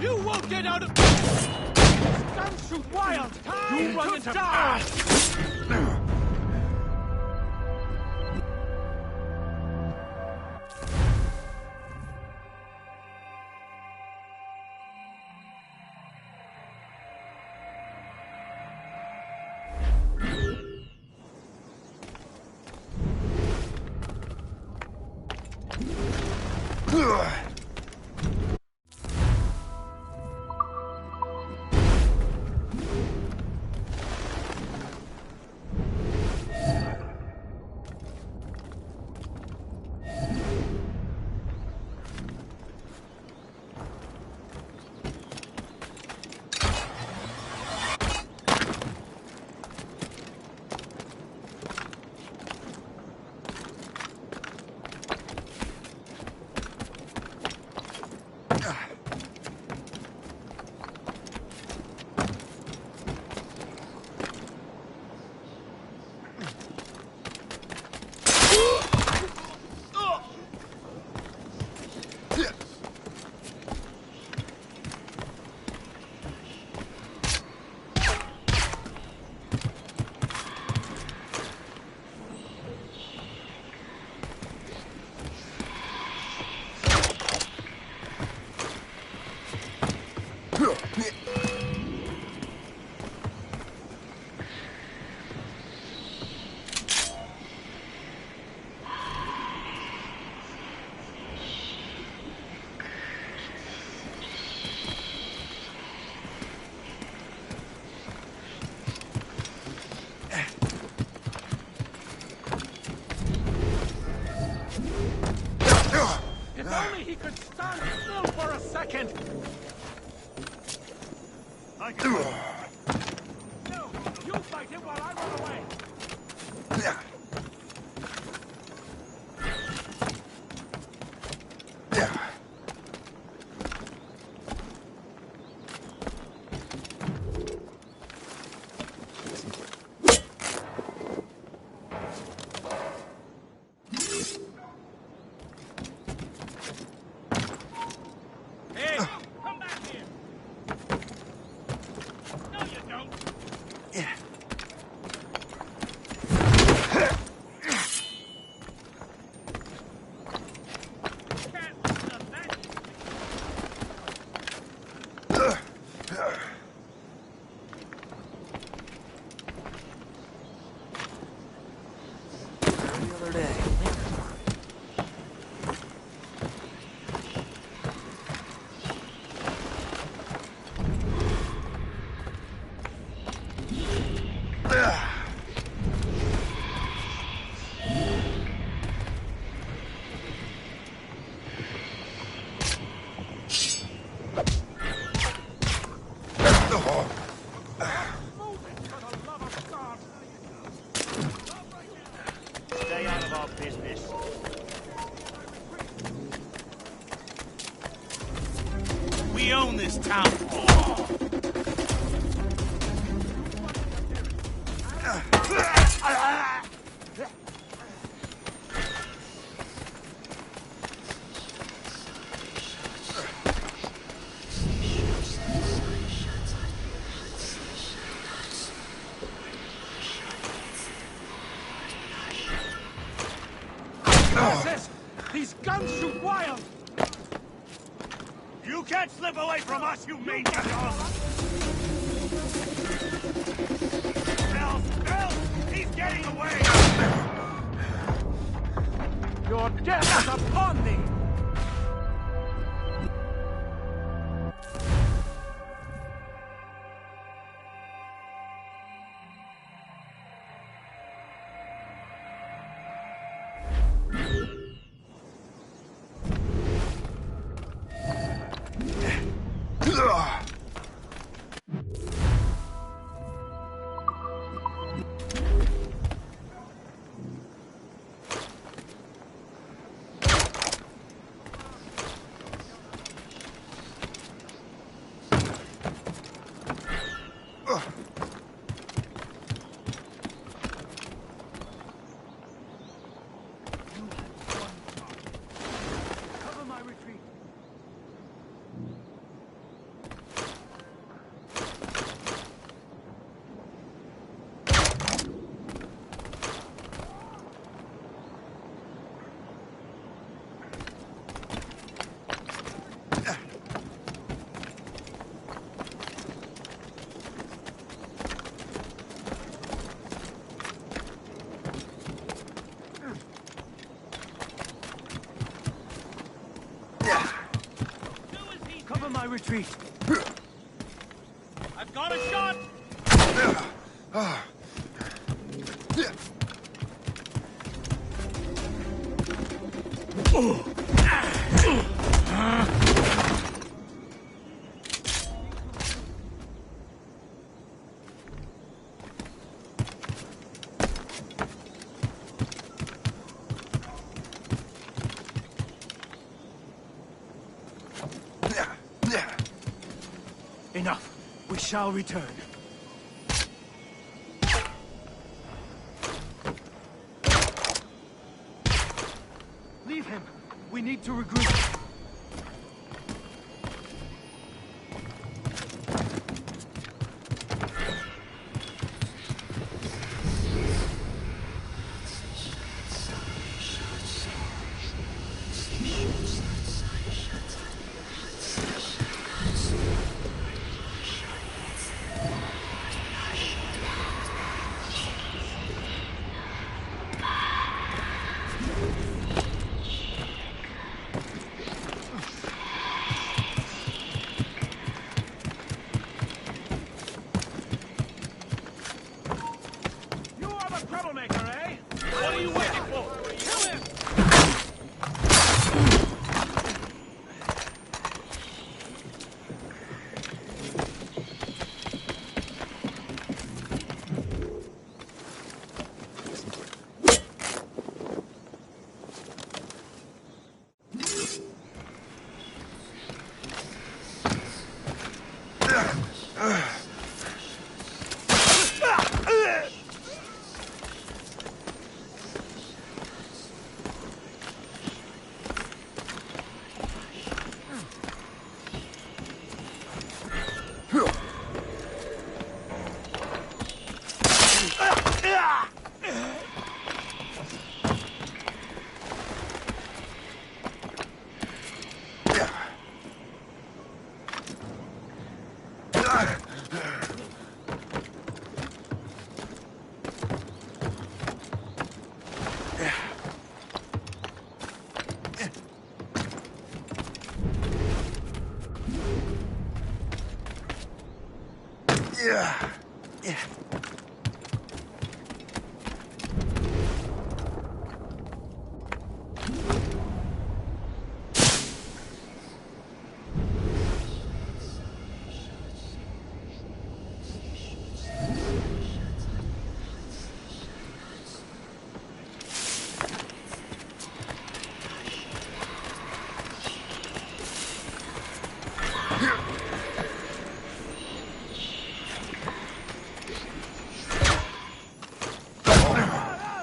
You won't get out of... Guns shoot wild! Time you run into... die! only he could stand still for a second! I can wait. No, you fight him while I run away! Yeah. Stay out of our business. We own this town. These guns shoot wild! You can't slip away from us, you maniac! Bill! He's getting away! Your death is upon thee! Cover my retreat. I've got a shot! Enough. We shall return. Leave him. We need to regroup.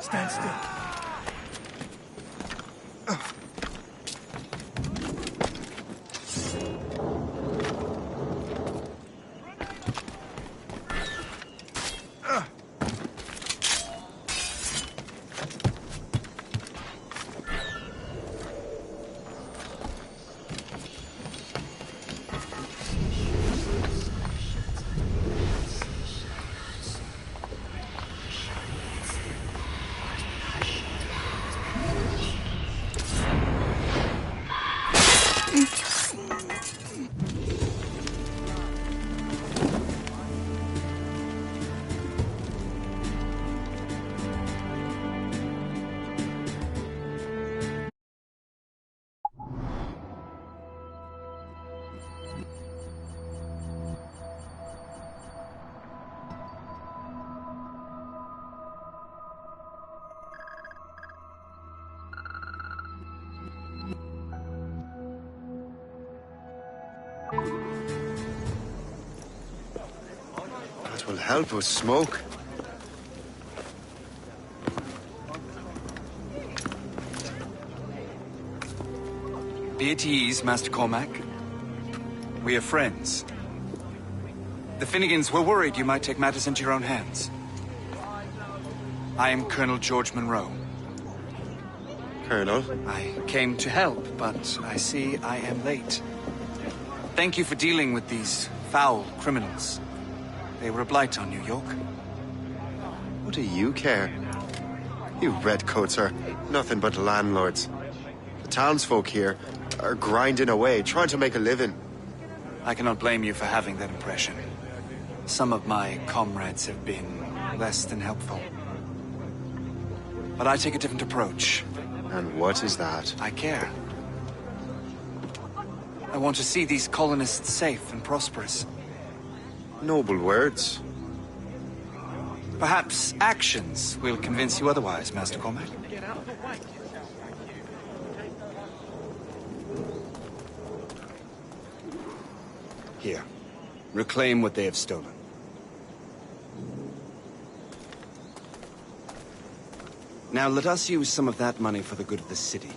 Stand still. That will help with smoke. Be at ease, Master Cormac. We are friends. The Finnegans were worried you might take matters into your own hands. I am Colonel George Monroe. Colonel? I came to help, but I see I am late. Thank you for dealing with these foul criminals. They were a blight on New York. What do you care? You redcoats are nothing but landlords. The townsfolk here are grinding away, trying to make a living. I cannot blame you for having that impression. Some of my comrades have been less than helpful. But I take a different approach. And what is that? I care. I want to see these colonists safe and prosperous. Noble words. Perhaps actions will convince you otherwise, Master Cormac. Here. Reclaim what they have stolen. Now let us use some of that money for the good of the city.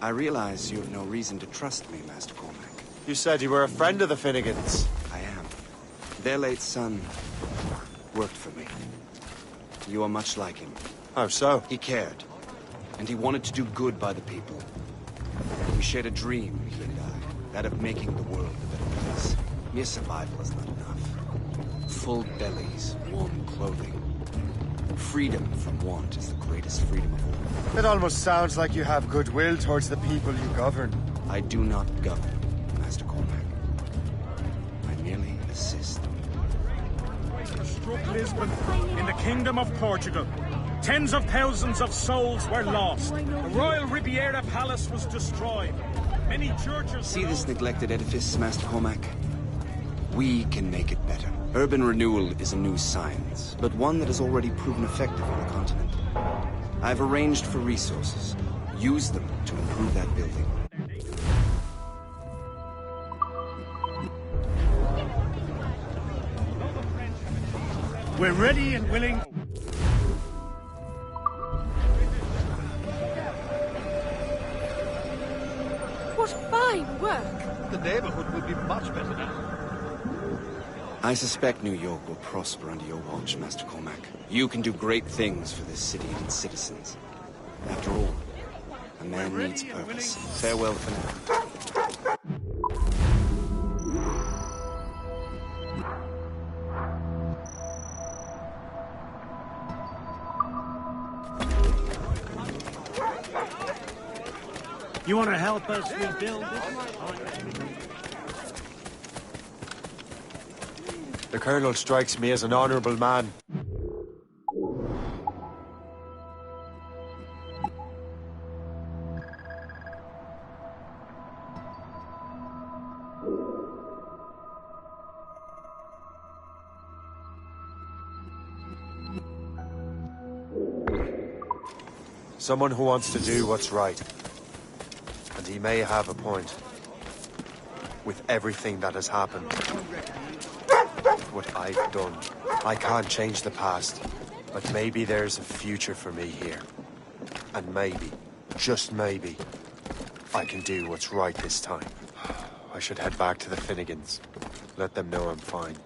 I realize you have no reason to trust me, Master Cormac. You said you were a friend of the Finnegans. I am. Their late son worked for me. You are much like him. How so? He cared, and he wanted to do good by the people. We shared a dream, he and I, that of making the world a better place. Mere survival is not enough. Full bellies, warm clothing. Freedom from want is the greatest freedom of all. It almost sounds like you have goodwill towards the people you govern. I do not govern, Master Cormac. I merely assist. Struck Lisbon, in the Kingdom of Portugal. Tens of thousands of souls were lost. The Royal Riviera Palace was destroyed. Many churches... See this neglected edifice, Master Cormac? We can make it better. Urban renewal is a new science, but one that has already proven effective on the continent. I've arranged for resources. Use them to improve that building. We're ready and willing. What fine work! The neighborhood will be much better now. I suspect New York will prosper under your watch, Master Cormac. You can do great things for this city and its citizens. After all, a man needs purpose. Farewell for now. You want to help us rebuild this? The Colonel strikes me as an honorable man. Someone who wants to do what's right. And he may have a point. With everything that has happened. What I've done. I can't change the past. But maybe there's a future for me here. And maybe, just maybe, I can do what's right this time. I should head back to the Finnegans. Let them know I'm fine.